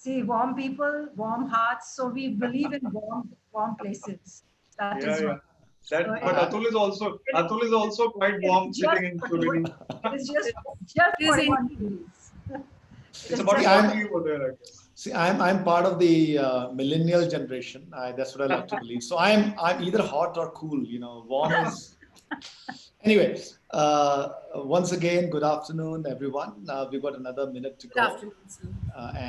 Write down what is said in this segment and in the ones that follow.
See, warm people, warm hearts. So we believe in warm places. That is Yeah. what. That, So but Atul is also quite warm sitting in Shulini. it is just It is 41 indeed. degrees. It It's is about just 40 over there, I guess. See, I'm part of the millennial generation. That's what I like to believe. So I'm either hot or cool. Warm is. Anyway, once again, good afternoon, everyone. We've got another minute to Good go, afternoon, sir.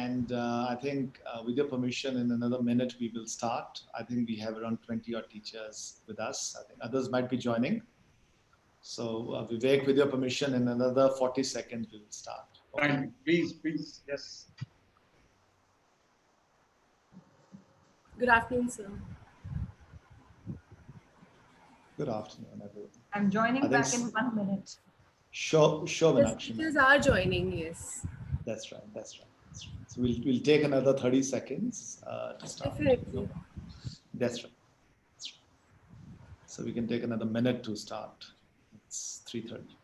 and I think, with your permission, in another minute we will start. I think we have around 20 odd teachers with us. I think others might be joining. So, Vivek, with your permission, in another 40 seconds we will start. Okay. Thank you. Please. Yes. Good afternoon, sir. Good afternoon, everyone. I'm joining I think back in 1 minute. Sure, Yes, Meenakshi. teachers are joining, yes. That's right. So we'll take another 30 seconds to start. Definitely. That's right. So we can take another minute to start. It's 3:30.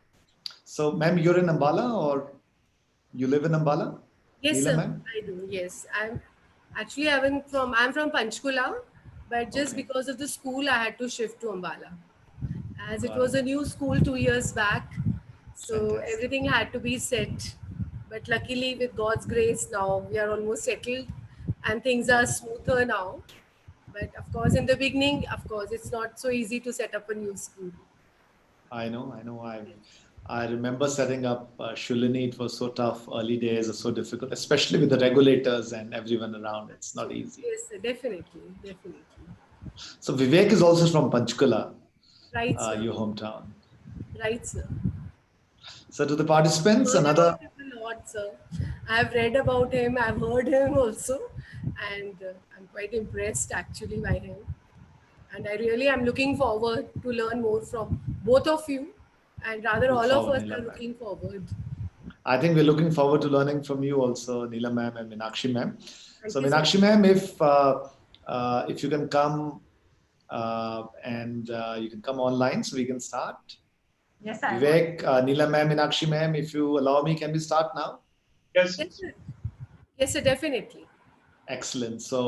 So, ma'am, you're in Ambala or you live in Ambala? Yes, Neela, sir, ma'am? I do. Yes, I'm from Panchkula, but just Okay. because of the school, I had to shift to Ambala, as it Got was it. a new school 2 years back, so Fantastic. everything had to be set. But luckily, with God's grace, now we are almost settled, and things are smoother now. But of course, in the beginning, of course, it's not so easy to set up a new school. I know. I remember setting up Shulini. It was so tough. Early days are so difficult, especially with the regulators and everyone around. It's not easy. Yes, sir, definitely. So Vivek is also from Panchkula, Right, sir. your hometown. Right, sir. So to the participants, Heard another. about him a lot, sir. I've read about him. I've heard him also, and I'm quite impressed actually by him. And I really am looking forward to learn more from both of you, and rather Look all of forward, us Neela, are ma'am. looking forward. I think we're looking forward to learning from you also, Neela ma'am and Meenakshi ma'am. Thank So you, sir. Meenakshi ma'am, if you can come and you can come online, so we can start. Yes, I will. Vivek, Neela ma'am, Meenakshi ma'am, if you allow me, can we start now? Yes. Yes, sir. Yes, sir, definitely. Excellent. So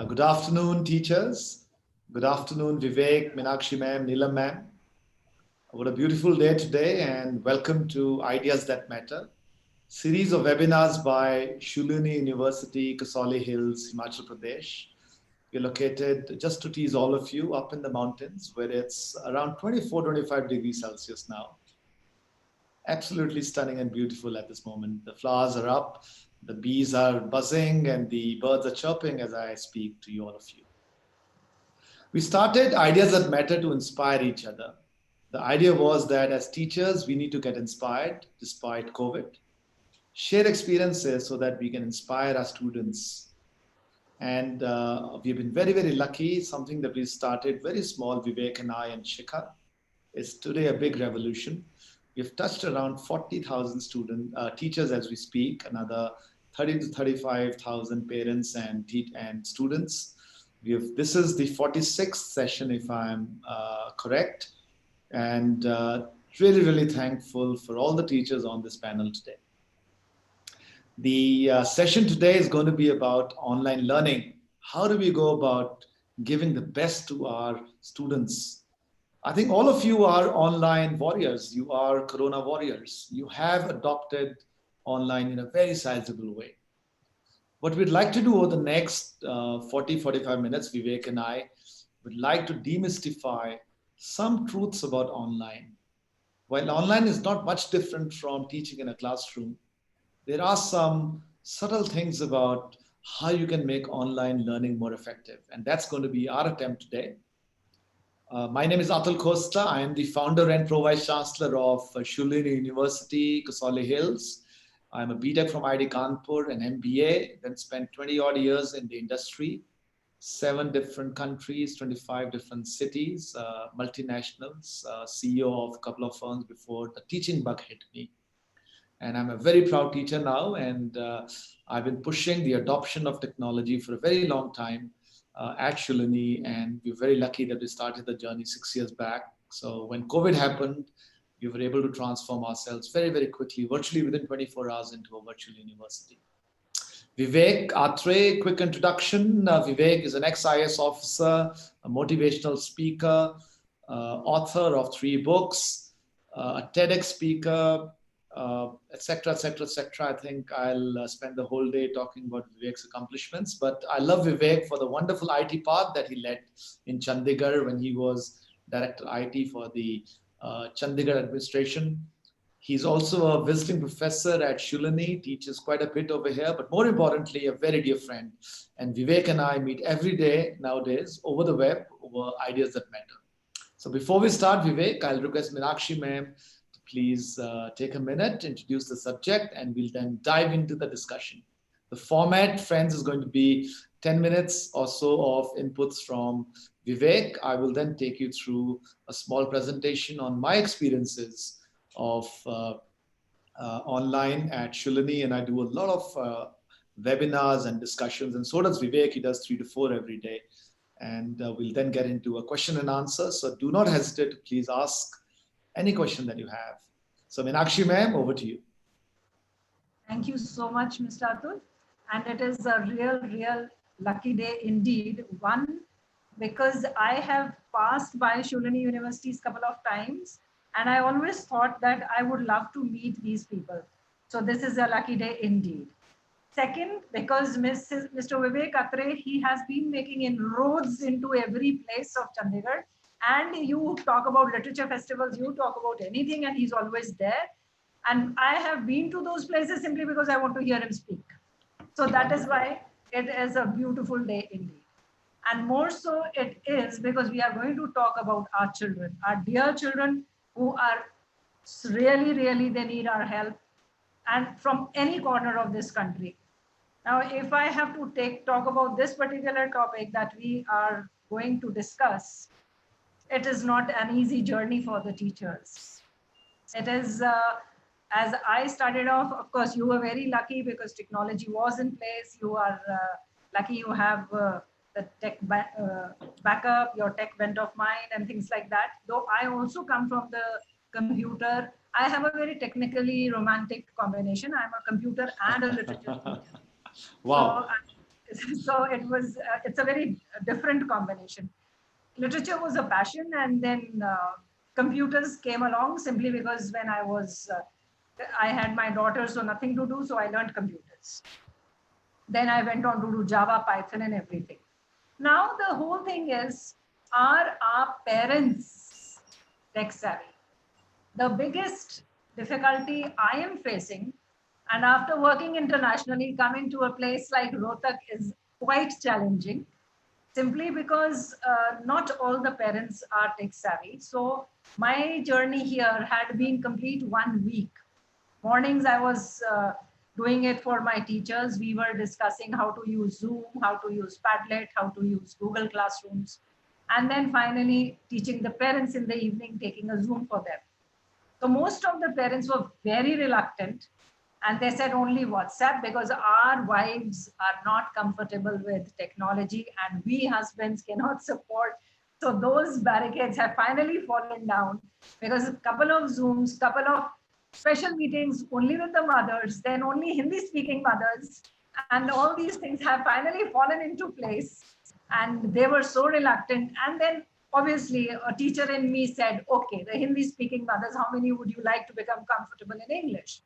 good afternoon, teachers. Good afternoon, Vivek, Meenakshi ma'am, Neela ma'am. What a beautiful day today, and welcome to Ideas That Matter, series of webinars by Shulini University, Kasoli Hills, Himachal Pradesh. We're located, just to tease all of you, up in the mountains where it's around 24-25 degrees Celsius now. Absolutely stunning and beautiful at this moment. The flowers are up, the bees are buzzing, and the birds are chirping as I speak to you, all of you. We started Ideas That Matter to inspire each other. The idea was that as teachers, we need to get inspired despite COVID, share experiences so that we can inspire our students. And we've been very, very lucky. Something that we started very small, Vivek and I and Shikha, is today a big revolution. We've touched around 40,000 teachers as we speak, another 30 to 35,000 parents and students. This is the 46th session, if I'm correct. And really, really thankful for all the teachers on this panel today. The session today is going to be about online learning. How do we go about giving the best to our students? I think all of you are online warriors. You are Corona warriors. You have adopted online in a very sizable way. What we'd like to do over the next 45 minutes, Vivek and I would like to demystify some truths about online. While online is not much different from teaching in a classroom, there are some subtle things about how you can make online learning more effective. And that's going to be our attempt today. My name is Atul Costa. I am the founder and pro-vice chancellor of Shulini University, Kasoli Hills. I'm a BTech from IIT Kanpur, an MBA, then spent 20 odd years in the industry, 7 different countries, 25 different cities, multinationals, CEO of a couple of firms before the teaching bug hit me. And I'm a very proud teacher now, and I've been pushing the adoption of technology for a very long time at Shulini, and we're very lucky that we started the journey 6 years back. So when COVID happened, we were able to transform ourselves very, very quickly, virtually within 24 hours into a virtual university. Vivek Atray, quick introduction. Vivek is an ex-IAS officer, a motivational speaker, author of 3 books, a TEDx speaker, etc., etc., etc. I think I'll spend the whole day talking about Vivek's accomplishments, but I love Vivek for the wonderful IT path that he led in Chandigarh when he was Director IT for the Chandigarh administration. He's also a visiting professor at Shulani, teaches quite a bit over here, but more importantly, a very dear friend. And Vivek and I meet every day nowadays over the web, over ideas that matter. So before we start, Vivek, I'll request Meenakshi ma'am to please take a minute, introduce the subject, and we'll then dive into the discussion. The format, friends, is going to be 10 minutes or so of inputs from Vivek. I will then take you through a small presentation on my experiences of online at Shulani, and I do a lot of webinars and discussions, and so does Vivek. He does 3 to 4 every day. And we'll then get into a question and answer. So do not hesitate to please ask any question that you have. So Meenakshi ma'am, over to you. Thank you so much, Mr. Atul. And it is a real lucky day indeed. One, because I have passed by Shulani universities a couple of times, and I always thought that I would love to meet these people. So this is a lucky day indeed. Second, because Mr. Vivek Atray, he has been making inroads into every place of Chandigarh. And you talk about literature festivals, you talk about anything, and he's always there. And I have been to those places simply because I want to hear him speak. So that is why it is a beautiful day indeed. And more so it is because we are going to talk about our children, our dear children who are really, they need our help, and from any corner of this country. Now, if I have to talk about this particular topic that we are going to discuss, it is not an easy journey for the teachers. It is, as I started off, of course, you were very lucky because technology was in place. You are lucky you have the tech backup, your tech bent of mind and things like that. Though I also come from the computer, I have a very technically romantic combination. I'm a computer and a literature teacher. Wow. So it was, it's a very different combination. Literature was a passion, and then computers came along simply because when I had my daughter, so nothing to do, so I learned computers. Then I went on to do Java, Python, and everything. Now the whole thing is, are our parents tech savvy? The biggest difficulty I am facing, and after working internationally, coming to a place like Rohtak is quite challenging, simply because not all the parents are tech savvy. So my journey here had been complete 1 week. Mornings I was doing it for my teachers. We were discussing how to use Zoom, how to use Padlet, how to use Google Classrooms. And then finally teaching the parents in the evening, taking a Zoom for them. So most of the parents were very reluctant, and they said only WhatsApp because our wives are not comfortable with technology and we husbands cannot support. So those barricades have finally fallen down because a couple of Zooms, couple of special meetings only with the mothers, then only Hindi speaking mothers, and all these things have finally fallen into place. And they were so reluctant. And then obviously a teacher in me said, okay, the Hindi speaking mothers, how many would you like to become comfortable in English?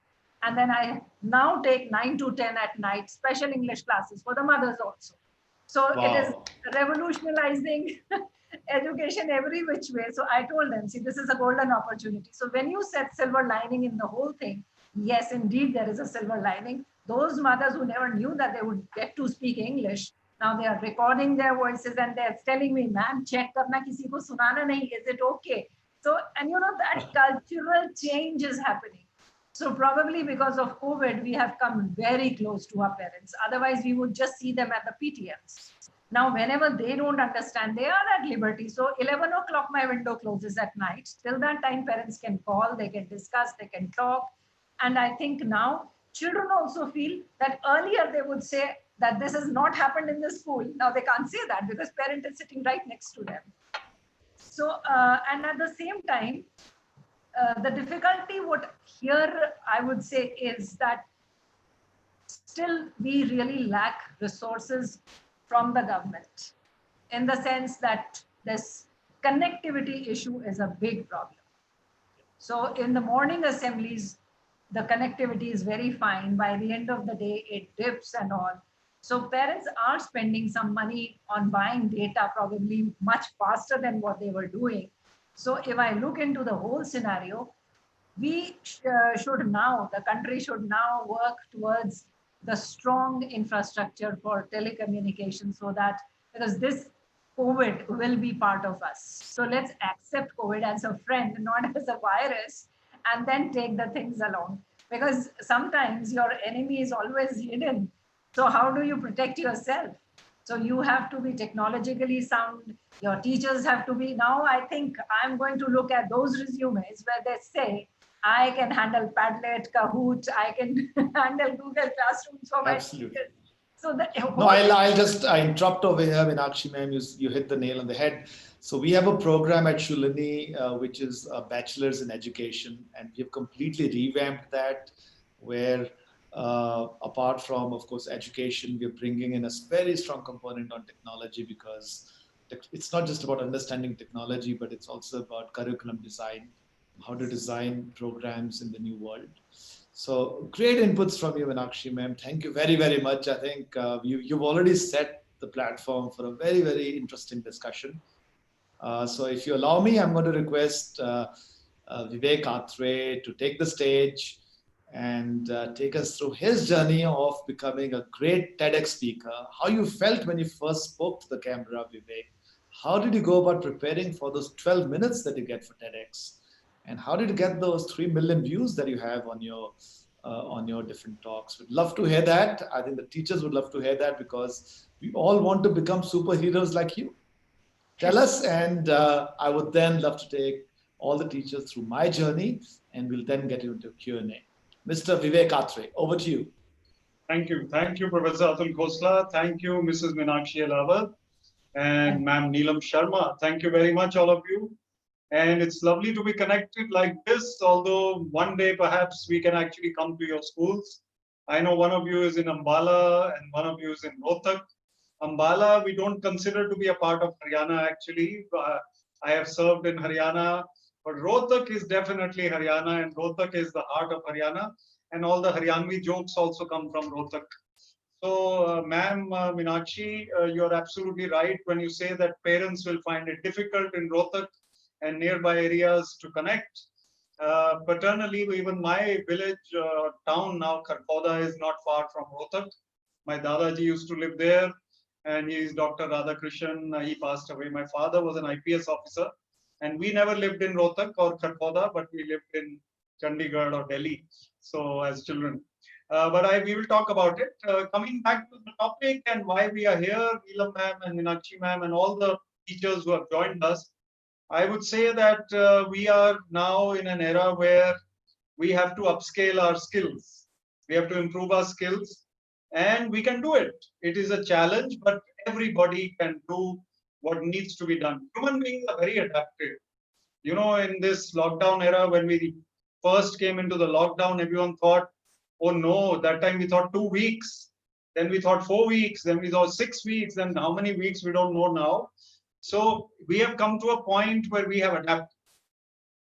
And then I now take 9 to 10 at night special English classes for the mothers also. So Wow. It is revolutionizing education every which way. So I told them, see, this is a golden opportunity. So when you said silver lining in the whole thing, yes, indeed, there is a silver lining. Those mothers who never knew that they would get to speak English, now they are recording their voices and they're telling me, ma'am, check karna, kisi ko sunana nahi, is it okay? So, and you know, that cultural change is happening. So probably because of COVID, we have come very close to our parents. Otherwise, we would just see them at the PTMs. Now, whenever they don't understand, they are at liberty. So 11 o'clock, my window closes at night. Till that time, parents can call, they can discuss, they can talk. And I think now children also feel that earlier they would say that this has not happened in the school. Now they can't say that because parent is sitting right next to them. So, and at the same time, the difficulty what here I would say is that still we really lack resources from the government, in the sense that this connectivity issue is a big problem. So in the morning assemblies, the connectivity is very fine. By the end of the day, it dips and all. So parents are spending some money on buying data, probably much faster than what they were doing. So if I look into the whole scenario, we should now, the country should now work towards the strong infrastructure for telecommunication, so that, because this COVID will be part of us. So let's accept COVID as a friend, not as a virus, and then take the things along. Because sometimes your enemy is always hidden. So how do you protect yourself? So you have to be technologically sound. Your teachers have to be. Now I think I'm going to look at those resumes where they say, I can handle Padlet, Kahoot, I can handle Google Classrooms for my teachers. So no, I'll just interrupt over here, Meenakshi ma'am. You hit the nail on the head. So we have a program at Shulini, which is a bachelor's in education, and we've completely revamped that, where apart from, of course, education, we're bringing in a very strong component on technology, because it's not just about understanding technology, but it's also about curriculum design, how to design programs in the new world. So great inputs from you, Meenakshi ma'am. Thank you very, very much. I think you've already set the platform for a very, very interesting discussion. So if you allow me, I'm going to request Vivek Atray to take the stage and take us through his journey of becoming a great TEDx speaker. How you felt when you first spoke to the camera, Vivek? How did you go about preparing for those 12 minutes that you get for TEDx? And how did you get those 3 million views that you have on your different talks? We'd love to hear that. I think the teachers would love to hear that, because we all want to become superheroes like you. Tell us, and I would then love to take all the teachers through my journey, and we'll then get into Q&A. Mr. Vivek Atray, over to you. Thank you. Thank you, Professor Atul Khosla. Thank you, Mrs. Meenakshi Alawat and Ma'am Neelam Sharma. Thank you very much, all of you. And it's lovely to be connected like this, although one day perhaps we can actually come to your schools. I know one of you is in Ambala and one of you is in Rohtak. Ambala, we don't consider to be a part of Haryana actually. I have served in Haryana, but Rohtak is definitely Haryana, and Rohtak is the heart of Haryana. And all the Haryanvi jokes also come from Rohtak. So, Ma'am Meenakshi, you're absolutely right when you say that parents will find it difficult in Rohtak and nearby areas to connect. Paternally, even my village, town now, Kharkhoda, is not far from Rohtak. My Dadaji used to live there, and he is Dr. Radhakrishnan. He passed away. My father was an IPS officer, and we never lived in Rohtak or Kharkhoda, but we lived in Chandigarh or Delhi, so as children. But we will talk about it. Coming back to the topic and why we are here, Neelam ma'am and Meenakshi ma'am and all the teachers who have joined us, I would say that we are now in an era where we have to upscale our skills. We have to improve our skills, and we can do it. It is a challenge, but everybody can do what needs to be done. Human beings are very adaptive. You know, in this lockdown era, when we first came into the lockdown, everyone thought, oh no, that time we thought 2 weeks. Then we thought 4 weeks. Then we thought 6 weeks. Then how many weeks we don't know now. So we have come to a point where we have adapted.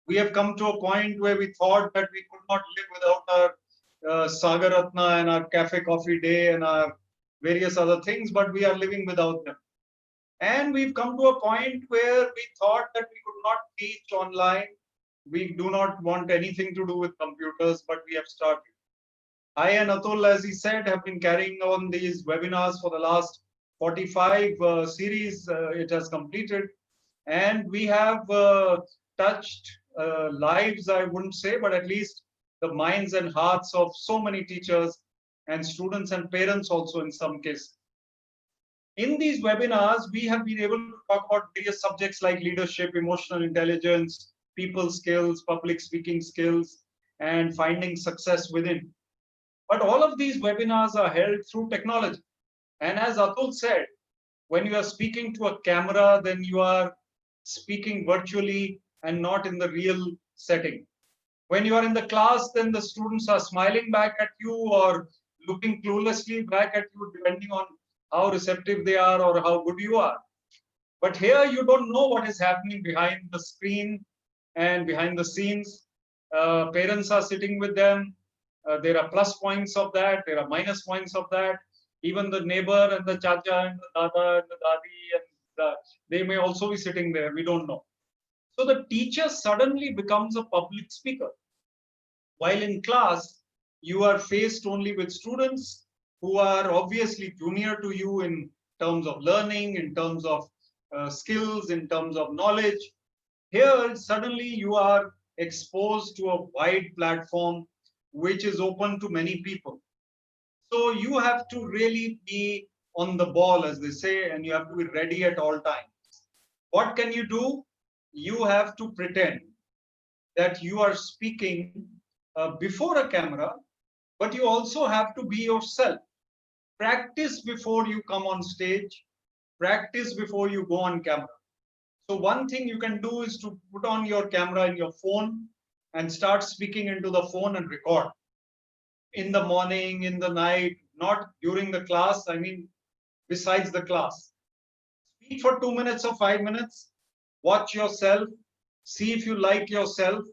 We have come to a point where we thought that we could not live without our Sagar Ratna and our cafe coffee day and our various other things, but we are living without them. And we've come to a point where we thought that we could not teach online. We do not want anything to do with computers, but we have started. I and Atul, as he said, have been carrying on these webinars for the last 45 series. It has completed. And we have touched lives, I wouldn't say, but at least the minds and hearts of so many teachers and students and parents also in some cases. In these webinars, we have been able to talk about various subjects like leadership, emotional intelligence, people skills, public speaking skills, and finding success within. But all of these webinars are held through technology. And as Atul said, when you are speaking to a camera, then you are speaking virtually and not in the real setting. When you are in the class, then the students are smiling back at you or looking cluelessly back at you depending on how receptive they are or how good you are. But here you don't know what is happening behind the screen and behind the scenes. Parents are sitting with them. There are plus points of that. There are minus points of that. Even the neighbor and the chacha and the dada and the dadi and they may also be sitting there. We don't know. So the teacher suddenly becomes a public speaker. While in class, you are faced only with students who are obviously junior to you in terms of learning, in terms of skills, in terms of knowledge. Here, suddenly you are exposed to a wide platform which is open to many people. So you have to really be on the ball, as they say, and you have to be ready at all times. What can you do? You have to pretend that you are speaking before a camera, but you also have to be yourself. Practice before you come on stage. Practice before you go on camera. So one thing you can do is to put on your camera in your phone and start speaking into the phone and record. In the morning, in the night, not during the class, I mean, besides the class. Speak for 2 minutes or 5 minutes. Watch yourself. See if you like yourself.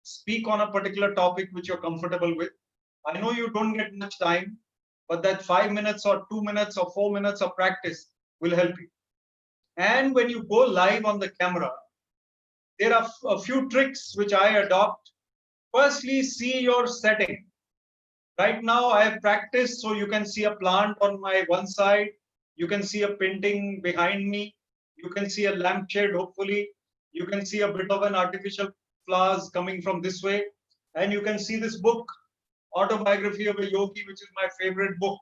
Speak on a particular topic which you're comfortable with. I know you don't get much time, but that 5 minutes or 2 minutes or 4 minutes of practice will help you. And when you go live on the camera, there are a few tricks which I adopt. Firstly, see your setting. Right now, I have practiced, so you can see a plant on my one side. You can see a painting behind me. You can see a lampshade, hopefully. You can see a bit of an artificial flowers coming from this way. And you can see this book, Autobiography of a Yogi, which is my favorite book.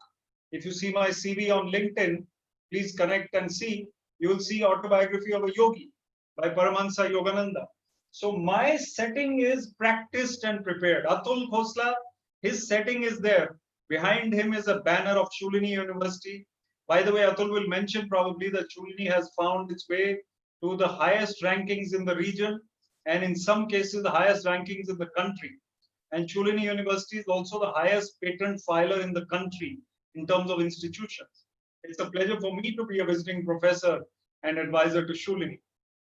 If you see my CV on LinkedIn, please connect and see. You will see Autobiography of a Yogi by Paramahansa Yogananda. So my setting is practiced and prepared. Atul Khosla, his setting is there. Behind him is a banner of Shulini University. By the way, Atul will mention probably that Shulini has found its way to the highest rankings in the region, and in some cases, the highest rankings in the country. And Shulini University is also the highest patent filer in the country in terms of institutions. It's a pleasure for me to be a visiting professor and advisor to Shulini.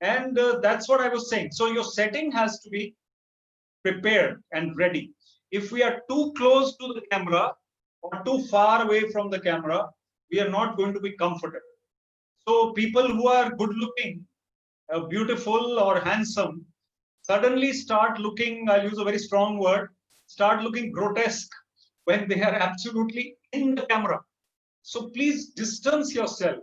And that's what I was saying. So your setting has to be prepared and ready. If we are too close to the camera or too far away from the camera, we are not going to be comfortable. So people who are good looking, beautiful or handsome, suddenly start looking, I'll use a very strong word, start looking grotesque when they are absolutely in the camera. So please distance yourself.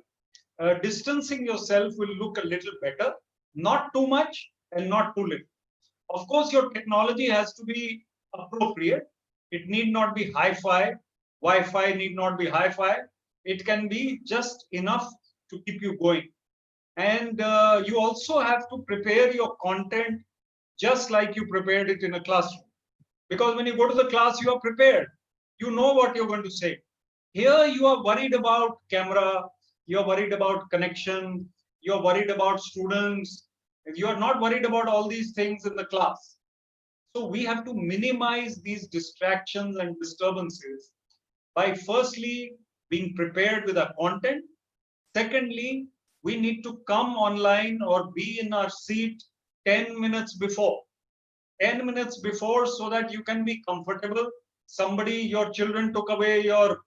Distancing yourself will look a little better, not too much and not too little. Of course, your technology has to be appropriate. It need not be hi-fi. Wi-Fi need not be hi-fi. It can be just enough to keep you going. And you also have to prepare your content just like you prepared it in a classroom. Because when you go to the class, you are prepared. You know what you're going to say. Here, you are worried about camera. You're worried about connection. You're worried about students. You are not worried about all these things in the class. So we have to minimize these distractions and disturbances by firstly being prepared with our content. Secondly, we need to come online or be in our seat 10 minutes before. 10 minutes before so that you can be comfortable. Somebody, your children took away your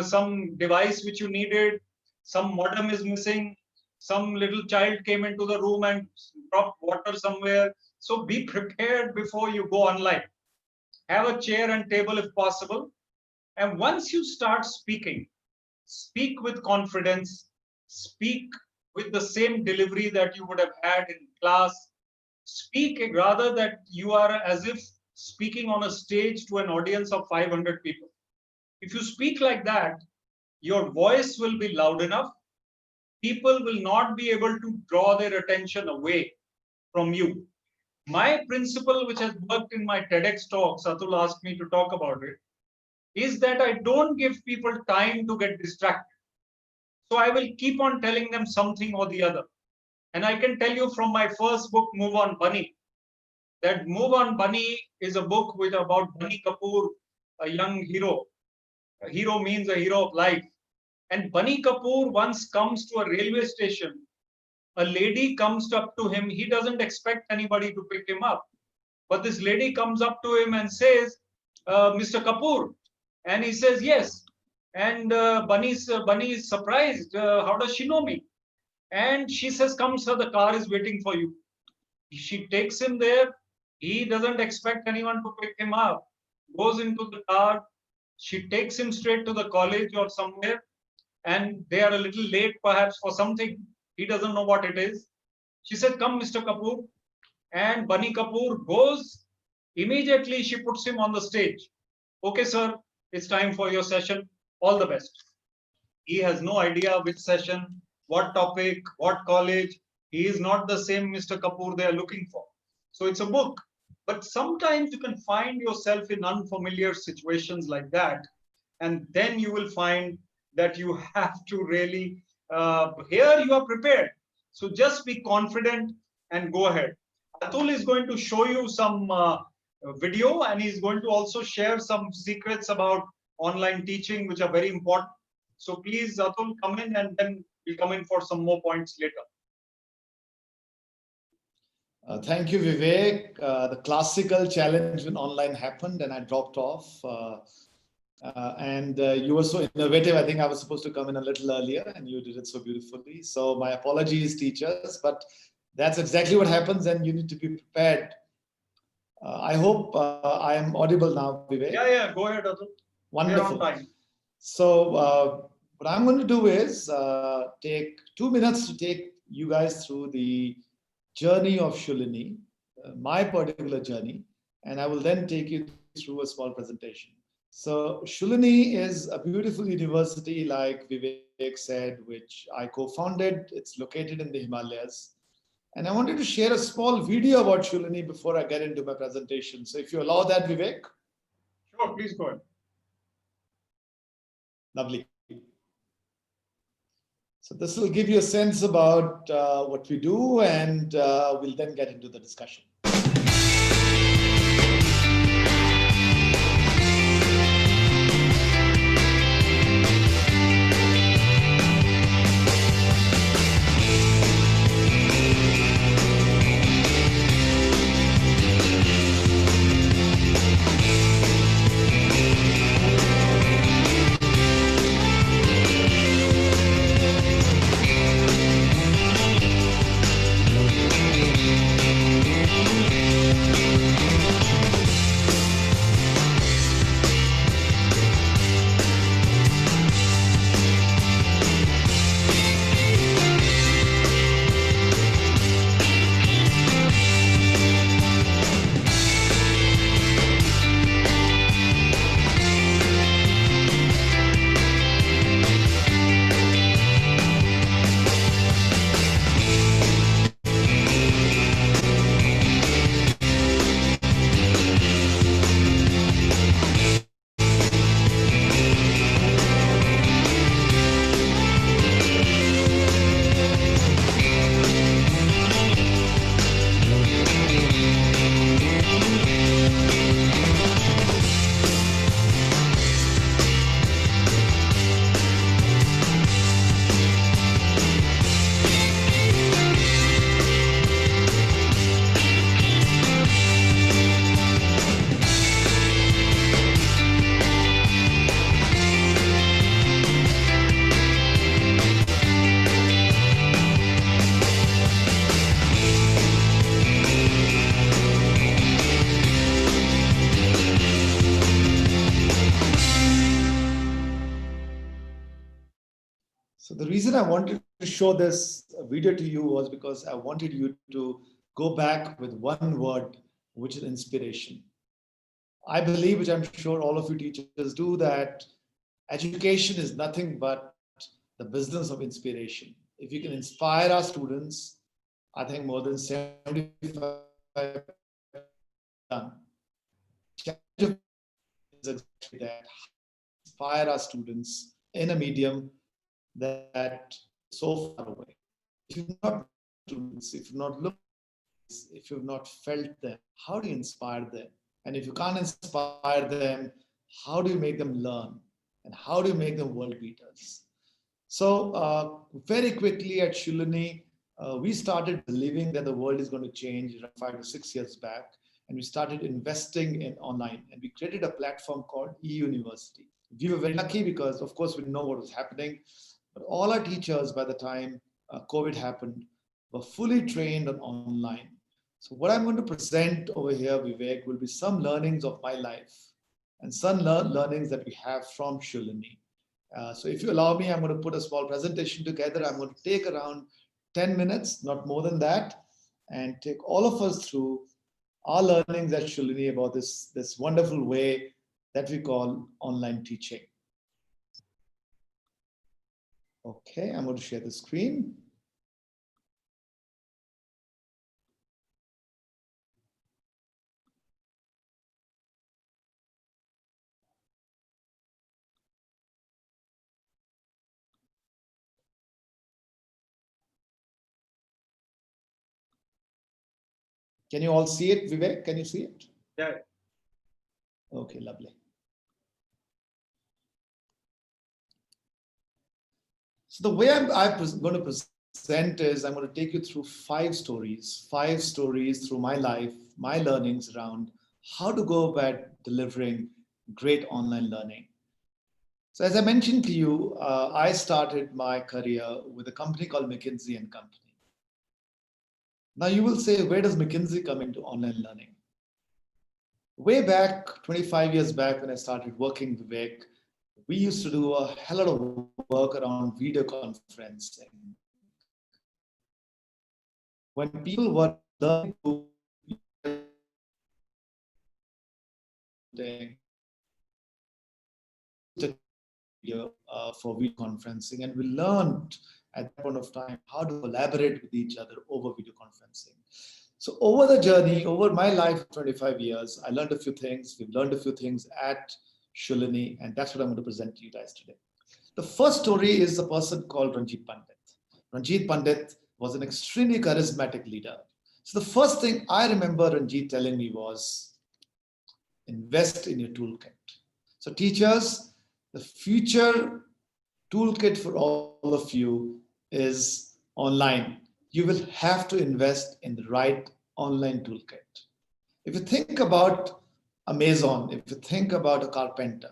some device which you needed, some modem is missing, some little child came into the room and dropped water somewhere. So be prepared before you go online. Have a chair and table if possible. And once you start speaking, speak with confidence, speak with the same delivery that you would have had in class. Speak rather that you are as if speaking on a stage to an audience of 500 people. If you speak like that, your voice will be loud enough. People will not be able to draw their attention away from you. My principle, which has worked in my TEDx talks, Atul asked me to talk about it, is that I don't give people time to get distracted. So I will keep on telling them something or the other. And I can tell you from my first book, Move On Bunny, that Move On Bunny is a book about Bunny Kapoor, a young hero. A hero means a hero of life. And Bunny Kapoor once comes to a railway station. A lady comes up to him. He doesn't expect anybody to pick him up. But this lady comes up to him and says, Mr. Kapoor. And he says, yes. And Bunny is surprised. How does she know me? And she says, come, sir, the car is waiting for you. She takes him there. He doesn't expect anyone to pick him up. Goes into the car. She takes him straight to the college or somewhere. And they are a little late, perhaps, for something. He doesn't know what it is. She said, come, Mr. Kapoor. And Bunny Kapoor goes. Immediately, she puts him on the stage. Okay, sir, it's time for your session. All the best. He has no idea which session, what topic, what college. He is not the same Mr. Kapoor they are looking for. So it's a book. But sometimes you can find yourself in unfamiliar situations like that. And then you will find that you have to really, here you are prepared. So just be confident and go ahead. Atul is going to show you some video, and he's going to also share some secrets about online teaching, which are very important. So please, Atul, come in, and then we'll come in for some more points later. Thank you, Vivek. The classical challenge when online happened and I dropped off. And you were so innovative. I think I was supposed to come in a little earlier and you did it so beautifully. So my apologies, teachers, but that's exactly what happens and you need to be prepared. I hope I am audible now, Vivek. Yeah, go ahead, Atul. Wonderful. So what I'm going to do is take 2 minutes to take you guys through the journey of Shulini, my particular journey, and I will then take you through a small presentation. So Shulini is a beautiful university, like Vivek said, which I co-founded. It's located in the Himalayas. And I wanted to share a small video about Shulini before I get into my presentation. So if you allow that, Vivek. Sure, please go ahead. Lovely. So this will give you a sense about what we do, and we'll then get into the discussion. So the reason I wanted to show this video to you was because I wanted you to go back with one word, which is inspiration. I believe, which I'm sure all of you teachers do, that education is nothing but the business of inspiration. If you can inspire our students, I think more than 75% done. Challenge is exactly that. Inspire our students in a medium that is so far away. If you've not students, if you've not looked, if you've not felt them, how do you inspire them? And if you can't inspire them, how do you make them learn? and how do you make them world beaters? So very quickly at Shulani, we started believing that the world is going to change around 5 to 6 years back, and we started investing in online, and we created a platform called eUniversity. We were very lucky because, of course, we didn't know what was happening, but all our teachers by the time COVID happened were fully trained on online. So what I'm going to present over here, Vivek, will be some learnings of my life and some learnings that we have from Shulani. So if you allow me, I'm going to put a small presentation together. I'm going to take around 10 minutes, not more than that, and take all of us through our learnings at Shulani about this wonderful way that we call online teaching. Okay, I'm going to share the screen. Can you all see it, Vivek? Can you see it? Yeah. Okay, lovely. So the way I'm going to present is I'm going to take you through 5 stories through my life, my learnings around how to go about delivering great online learning. So as I mentioned to you, I started my career with a company called McKinsey & Company. Now you will say, where does McKinsey come into online learning? Way back, 25 years back when I started working with Vivek, we used to do a hell of work around video conferencing. When people were learning to for video conferencing, and we learned at that point of time how to collaborate with each other over video conferencing. So over the journey, over my life of 25 years, I learned a few things. We've learned a few things at Shulani, and that's what I'm going to present to you guys today. The first story is a person called Ranjit Pandit. Ranjit Pandit was an extremely charismatic leader. So the first thing I remember Ranjit telling me was, invest in your toolkit. So teachers, the future toolkit for all of you is online. You will have to invest in the right online toolkit. If you think about Amazon, if you think about a carpenter,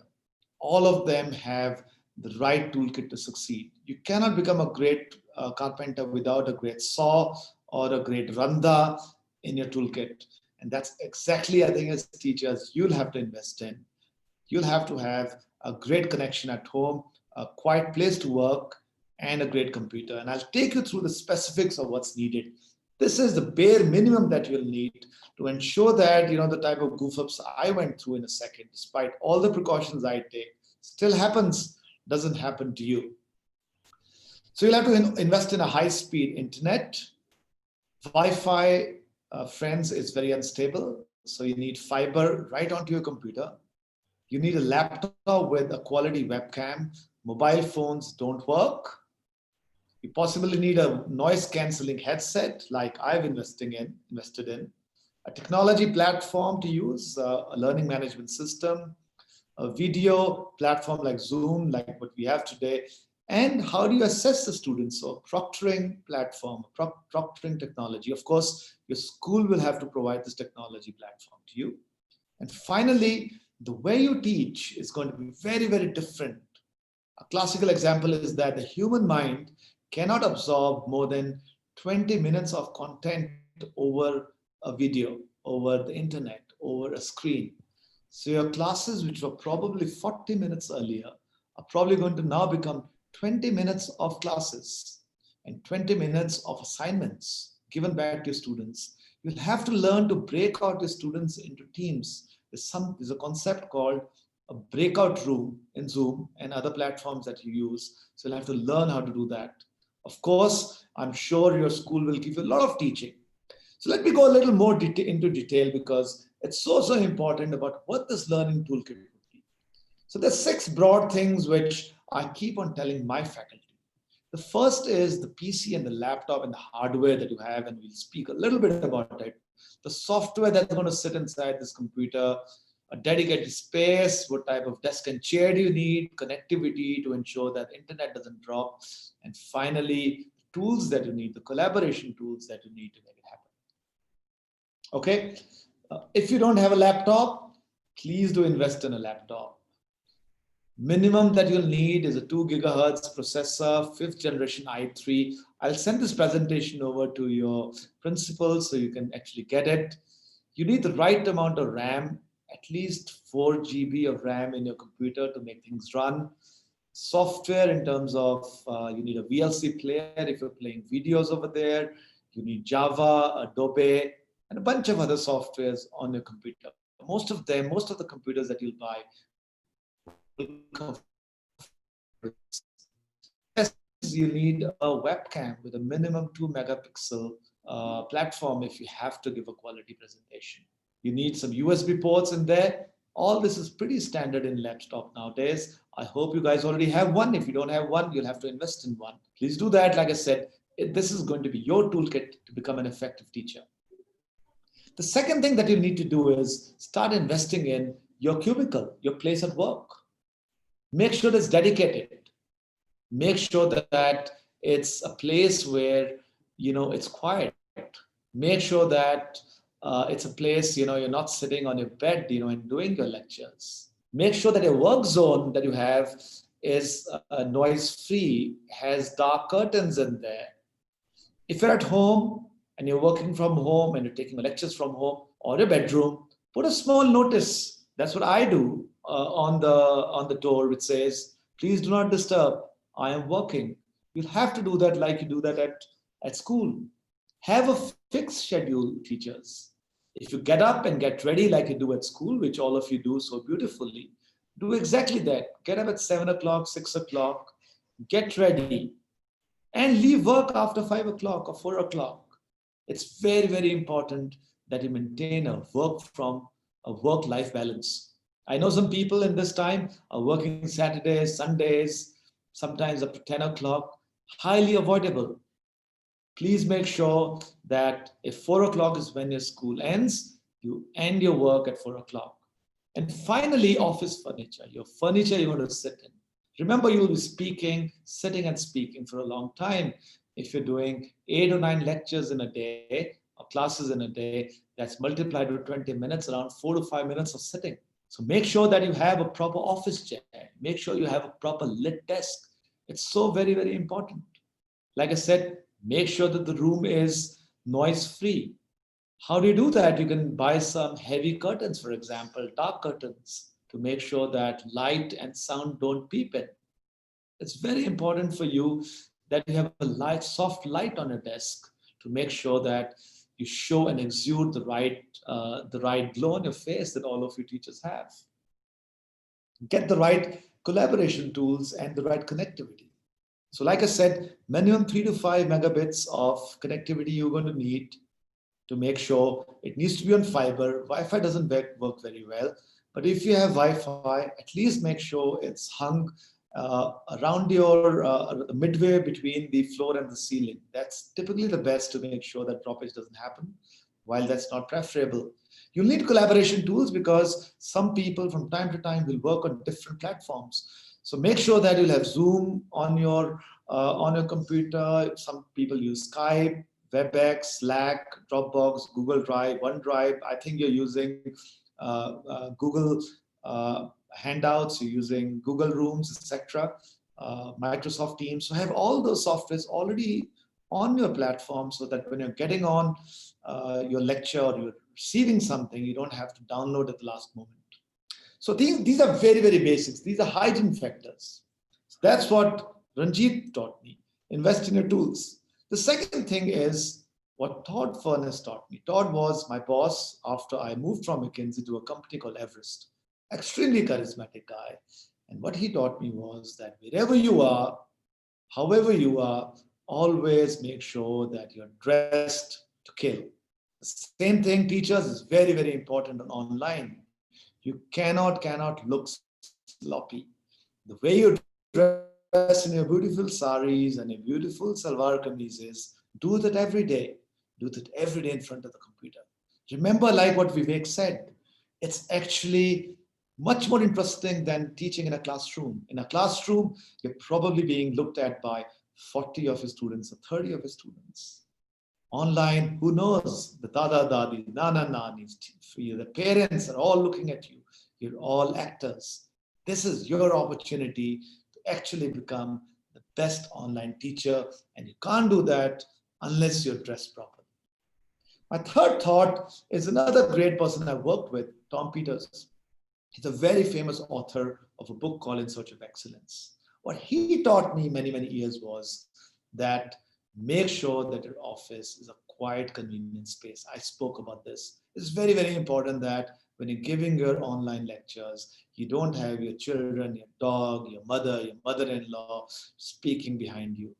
all of them have the right toolkit to succeed. You cannot become a great carpenter without a great saw or a great randa in your toolkit. And that's exactly, I think, as teachers, you'll have to invest in. You'll have to have a great connection at home, a quiet place to work, and a great computer. And I'll take you through the specifics of what's needed. This is the bare minimum that you'll need to ensure that, the type of goof-ups I went through in a second, despite all the precautions I take, still happens, doesn't happen to you. So you'll have to invest in a high-speed internet. Wi-Fi, friends, is very unstable. So you need fiber right onto your computer. You need a laptop with a quality webcam. Mobile phones don't work. You possibly need a noise cancelling headset like I've invested in, a technology platform to use, a learning management system, a video platform like Zoom, like what we have today. And how do you assess the students? So a proctoring platform, proctoring technology. Of course, your school will have to provide this technology platform to you. And finally, the way you teach is going to be very, very different. A classical example is that the human mind cannot absorb more than 20 minutes of content over a video, over the internet, over a screen. So your classes, which were probably 40 minutes earlier, are probably going to now become 20 minutes of classes and 20 minutes of assignments given back to your students. You'll have to learn to break out your students into teams. There's a concept called a breakout room in Zoom and other platforms that you use. So you'll have to learn how to do that. Of course, I'm sure your school will give you a lot of teaching. So let me go a little more into detail because it's so important about what this learning toolkit would be. So there's 6 broad things which I keep on telling my faculty. The first is the PC and the laptop and the hardware that you have, and we'll speak a little bit about it. The software that's going to sit inside this computer, a dedicated space, what type of desk and chair do you need, connectivity to ensure that internet doesn't drop, and finally, tools that you need, the collaboration tools that you need to make it happen. Okay, if you don't have a laptop, please do invest in a laptop. Minimum that you'll need is a 2 gigahertz processor, 5th generation i3. I'll send this presentation over to your principal so you can actually get it. You need the right amount of RAM, at least 4 GB of RAM in your computer to make things run. Software in terms of, you need a VLC player if you're playing videos over there. You need Java, Adobe, and a bunch of other softwares on your computer. Most of the computers that you'll buy will come. You need a webcam with a minimum 2 megapixel platform if you have to give a quality presentation. You need some USB ports in there. All this is pretty standard in laptop nowadays. I hope you guys already have one. If you don't have one, you'll have to invest in one. Please do that. Like I said, this is going to be your toolkit to become an effective teacher. The second thing that you need to do is start investing in your cubicle, your place at work. Make sure it's dedicated. Make sure that it's a place where, it's quiet. Make sure that it's a place, you're not sitting on your bed, and doing your lectures. Make sure that your work zone that you have is noise-free, has dark curtains in there. If you're at home and you're working from home and you're taking lectures from home or your bedroom, put a small notice. That's what I do on the door, which says, please do not disturb. I am working. You'll have to do that like you do that at school. Have a fixed schedule, teachers. If you get up and get ready like you do at school, which all of you do so beautifully, do exactly that. Get up at 7 o'clock, 6 o'clock, get ready, and leave work after 5 o'clock or 4 o'clock. It's very, very important that you maintain a work-life balance. I know some people in this time are working Saturdays, Sundays, sometimes up to 10 o'clock, highly avoidable. Please make sure that if 4 o'clock is when your school ends, you end your work at 4 o'clock. And finally, office furniture, your furniture you want to sit in. Remember, you will be sitting and speaking for a long time. If you're doing 8 or 9 lectures in a day or classes in a day, that's multiplied with 20 minutes, around 4 to 5 minutes of sitting. So make sure that you have a proper office chair. Make sure you have a proper lit desk. It's so very, very important. Like I said, make sure that the room is noise-free. How do you do that? You can buy some heavy curtains, for example, dark curtains, to make sure that light and sound don't peep in. It's very important for you that you have a soft light on your desk to make sure that you show and exude the right glow on your face that all of you teachers have. Get the right collaboration tools and the right connectivity. So like I said, minimum 3 to 5 megabits of connectivity you're going to need to make sure it needs to be on fiber. Wi-Fi doesn't work very well, but if you have Wi-Fi, at least make sure it's hung around your midway between the floor and the ceiling. That's typically the best to make sure that droppage doesn't happen, while that's not preferable. You'll need collaboration tools because some people from time to time will work on different platforms. So make sure that you'll have Zoom on your computer. Some people use Skype, WebEx, Slack, Dropbox, Google Drive, OneDrive. I think you're using Google Handouts, you're using Google Rooms, etc., Microsoft Teams. So have all those softwares already on your platform so that when you're getting on your lecture or you're receiving something, you don't have to download at the last moment. So these are very, very basics. These are hygiene factors. So that's what Ranjit taught me. Invest in your tools. The second thing is what Todd Furness taught me. Todd was my boss after I moved from McKinsey to a company called Everest. Extremely charismatic guy. And what he taught me was that wherever you are, however you are, always make sure that you're dressed to kill. The same thing, teachers, is very, very important on online. You cannot look sloppy. The way you dress in your beautiful saris and your beautiful salwar kameezes, do that every day. Do that every day in front of the computer. Remember, like what Vivek said, It's actually much more interesting than teaching in a classroom. In a classroom, you're probably being looked at by 40 of your students or 30 of your students. Online, who knows? The dada dadi, nana nanis, the parents are all looking at you. You're all actors. This is your opportunity to actually become the best online teacher, and you can't do that unless you're dressed properly. My third thought is another great person I've worked with, Tom Peters. He's a very famous author of a book called In Search of Excellence. What he taught me many, many years was that make sure that your office is a quiet, convenient space. I spoke about this. It's very, very important that when you're giving your online lectures, you don't have your children, your dog, your mother-in-law speaking behind you.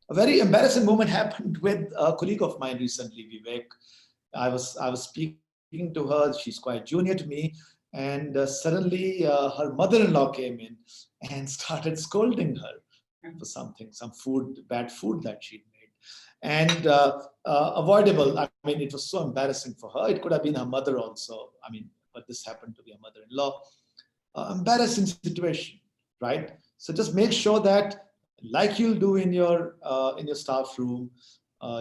A very embarrassing moment happened with a colleague of mine recently, Vivek. I was speaking to her. She's quite junior to me, and suddenly her mother-in-law came in and started scolding her for something, some food, bad food that she'd made, and avoidable. I mean, it was so embarrassing for her. It could have been her mother also. I mean, but this happened to be her mother-in-law. Embarrassing situation, right? So just make sure that, like you'll do in your staff room,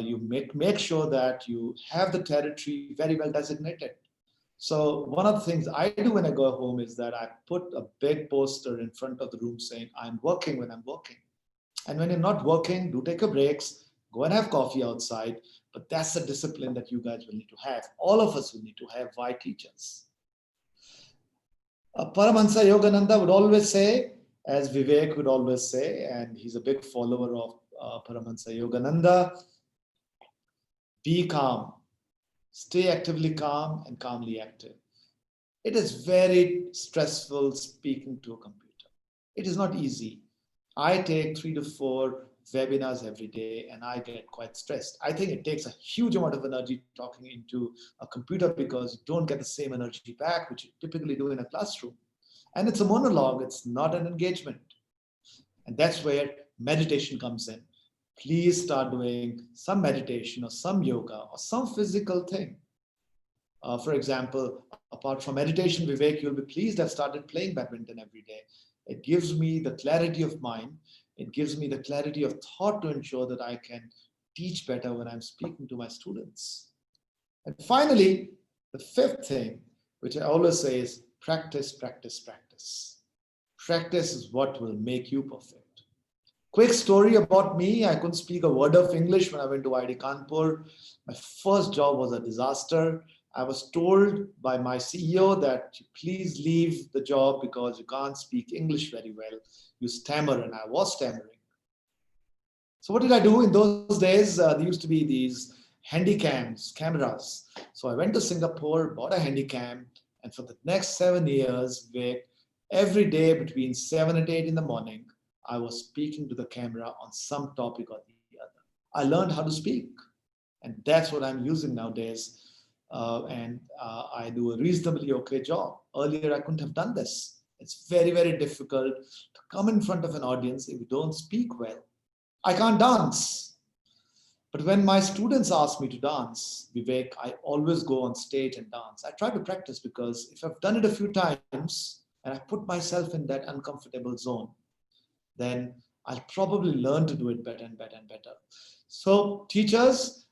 you make sure that you have the territory very well designated. So one of the things I do when I go home is that I put a big poster in front of the room saying, I'm working when I'm working. And when you're not working, do take your breaks, go and have coffee outside. But that's the discipline that you guys will need to have. All of us will need to have. Why teachers? Paramahansa Yogananda would always say, as Vivek would always say, and he's a big follower of Paramahansa Yogananda, be calm, stay actively calm and calmly active. It is very stressful speaking to a computer. It is not easy. I take 3 to 4 webinars every day and I get quite stressed. I think it takes a huge amount of energy talking into a computer because you don't get the same energy back, which you typically do in a classroom. And it's a monologue, it's not an engagement. And that's where meditation comes in. Please start doing some meditation or some yoga or some physical thing. For example, apart from meditation, Vivek, you'll be pleased I've started playing badminton every day. It gives me the clarity of mind. It gives me the clarity of thought to ensure that I can teach better when I'm speaking to my students. And finally, the fifth thing, which I always say is practice, practice, practice. Practice is what will make you perfect. Quick story about me. I couldn't speak a word of English when I went to IIT Kanpur. My first job was a disaster. I was told by my CEO that please leave the job because you can't speak English very well. You stammer, and I was stammering. So what did I do in those days? There used to be these handycams, cameras. So I went to Singapore, bought a handycam, and for the next 7 years, every day between 7 and 8 in the morning, I was speaking to the camera on some topic or the other. I learned how to speak, and that's what I'm using nowadays. I do a reasonably okay job. Earlier, I couldn't have done this. It's very, very difficult to come in front of an audience if you don't speak well. I can't dance. But when my students ask me to dance, Vivek, I always go on stage and dance. I try to practice because if I've done it a few times and I put myself in that uncomfortable zone, then I'll probably learn to do it better and better and better. So teachers,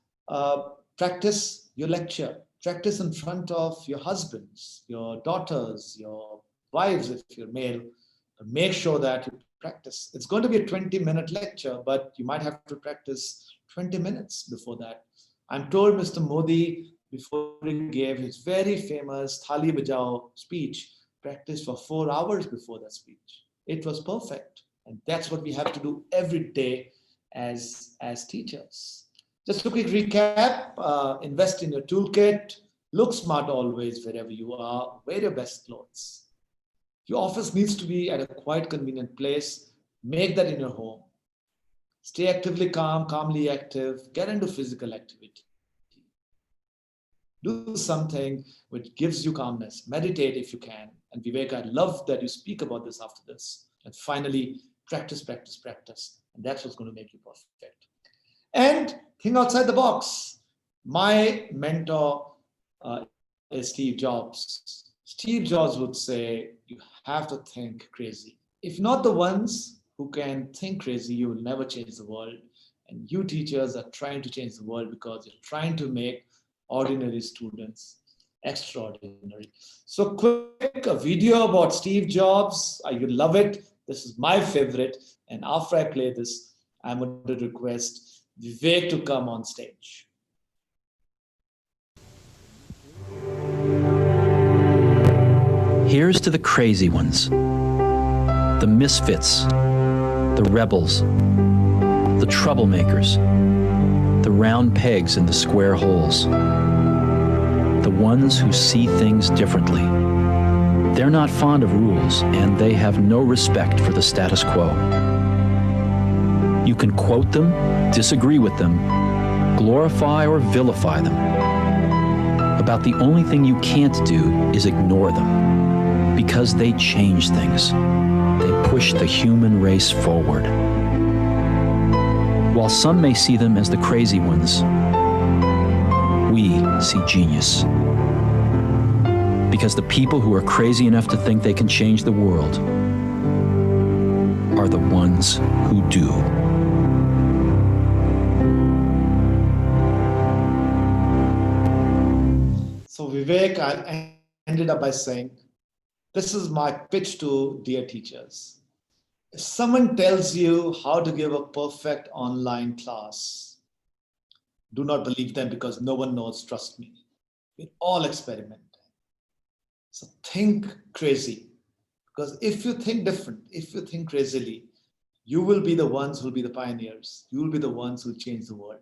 practice your lecture. Practice in front of your husbands, your daughters, your wives if you're male. Make sure that you practice. It's going to be a 20-minute lecture, but you might have to practice 20 minutes before that. I'm told Mr. Modi, before he gave his very famous Thali Bajao speech, practiced for 4 hours before that speech. It was perfect. And that's what we have to do every day as teachers. Just a quick recap, invest in your toolkit, look smart always wherever you are, wear your best clothes. Your office needs to be at a quiet, convenient place. Make that in your home. Stay actively calm, calmly active, get into physical activity. Do something which gives you calmness. Meditate if you can. And Vivek, I love that you speak about this after this. And finally, practice, practice, practice. And that's what's going to make you perfect. And think outside the box. My mentor is Steve Jobs. Steve Jobs would say, you have to think crazy. If not the ones who can think crazy, you will never change the world. And you teachers are trying to change the world because you're trying to make ordinary students extraordinary. So quick, a video about Steve Jobs. You love it. This is my favorite. And after I play this, I'm going to request Vivek to come on stage. Here's to the crazy ones, the misfits, the rebels, the troublemakers, the round pegs in the square holes, the ones who see things differently. They're not fond of rules, and they have no respect for the status quo. You can quote them, disagree with them, glorify or vilify them. About the only thing you can't do is ignore them, because they change things. They push the human race forward. While some may see them as the crazy ones, we see genius. Because the people who are crazy enough to think they can change the world are the ones who do. So Vivek, I ended up by saying, this is my pitch to dear teachers. If someone tells you how to give a perfect online class, do not believe them because no one knows, trust me. We all experiment. So think crazy, because if you think different, if you think crazily, you will be the ones who will be the pioneers. You will be the ones who change the world.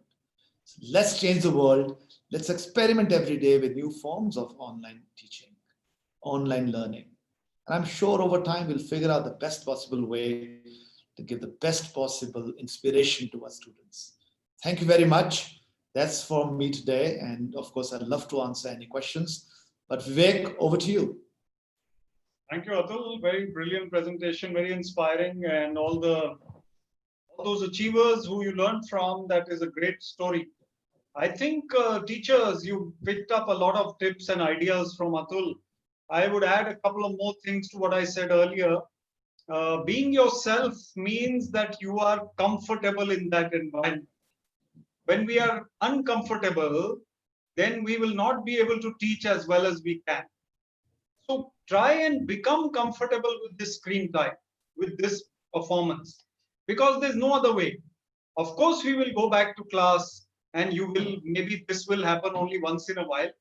So let's change the world. Let's experiment every day with new forms of online teaching, online learning. And I'm sure over time we'll figure out the best possible way to give the best possible inspiration to our students. Thank you very much. That's for me today. And of course, I'd love to answer any questions. But Vivek, over to you. Thank you, Atul. Very brilliant presentation, very inspiring, and all those achievers who you learned from, that is a great story. I think teachers, you picked up a lot of tips and ideas from Atul. I would add a couple of more things to what I said earlier. Being yourself means that you are comfortable in that environment. When we are uncomfortable, then we will not be able to teach as well as we can. So try and become comfortable with this screen time, with this performance, because there's no other way. Of course, we will go back to class, and maybe this will happen only once in a while,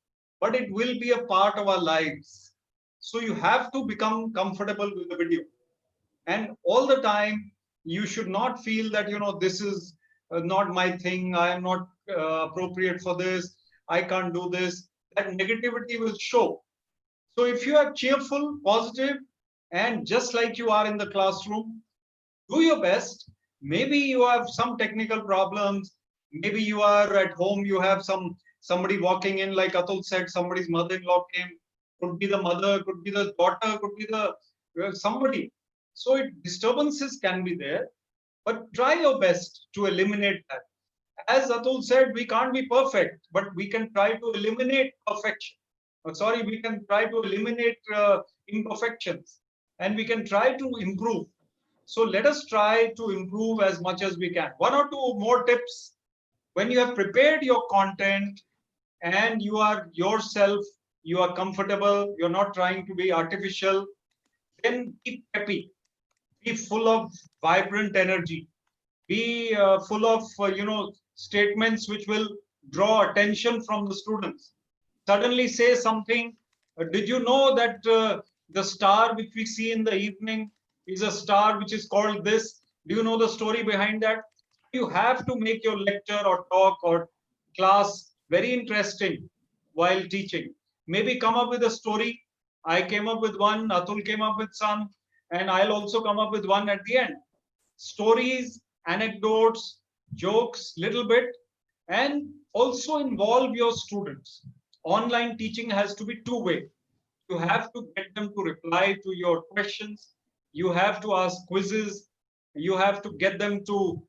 but it will be a part of our lives. So you have to become comfortable with the video. And all the time, you should not feel that, this is not my thing. I am not appropriate for this. I can't do this. That negativity will show. So if you are cheerful, positive, and just like you are in the classroom, do your best. Maybe you have some technical problems. Maybe you are at home, you have somebody walking in, like Atul said, somebody's mother-in-law came. Could be the mother, could be the daughter, could be somebody. So disturbances can be there, but try your best to eliminate that. As Atul said, we can't be perfect, but we can try to eliminate perfection. We can try to eliminate imperfections, and we can try to improve. So let us try to improve as much as we can. One or two more tips. When you have prepared your content and you are yourself, you are comfortable, you're not trying to be artificial, then be peppy, be full of vibrant energy, be full of, statements which will draw attention from the students. Suddenly say something. Did you know that the star which we see in the evening is a star which is called this? Do you know the story behind that? You have to make your lecture or talk or class very interesting while teaching. Maybe come up with a story. I came up with one, Atul came up with some, and I'll also come up with one at the end. Stories, anecdotes, jokes, little bit, and also involve your students. Online teaching has to be two-way. You have to get them to reply to your questions. You have to ask quizzes. You have to get them to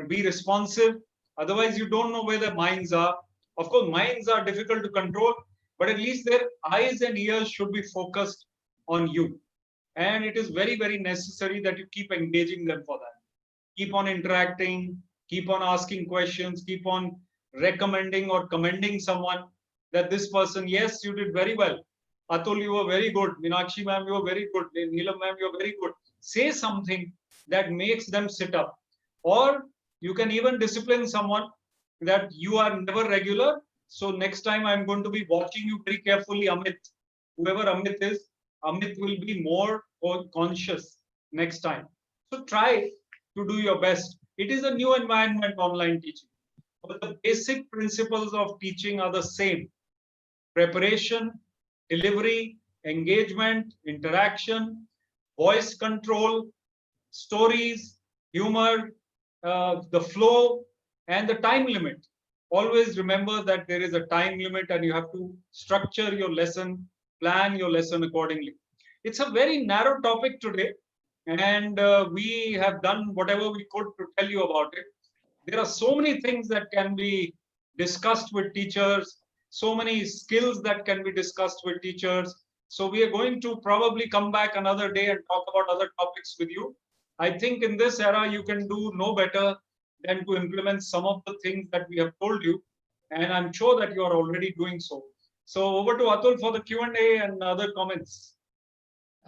be responsive. Otherwise, you don't know where their minds are. Of course, minds are difficult to control. but at least their eyes and ears should be focused on you. And it is very, very necessary that you keep engaging them for that. Keep on interacting, keep on asking questions, keep on recommending or commending someone that this person, yes, you did very well. Atul, you were very good. Meenakshi ma'am, you were very good. Neelam ma'am, you were very good. Say something that makes them sit up. Or you can even discipline someone that you are never regular. So next time I'm going to be watching you very carefully, Amit. Whoever Amit is, Amit will be more conscious next time. So try to do your best. It is a new environment, online teaching, but the basic principles of teaching are the same: preparation, delivery, engagement, interaction, voice control, stories, humor, the flow, and the time limit. Always remember that there is a time limit and you have to structure your lesson, plan your lesson accordingly. It's a very narrow topic today, and we have done whatever we could to tell you about it. There are so many things that can be discussed with teachers, so many skills that can be discussed with teachers. So we are going to probably come back another day and talk about other topics with you. I think in this era, you can do no better than to implement some of the things that we have told you. And I'm sure that you are already doing so. So over to Atul for the Q&A and other comments.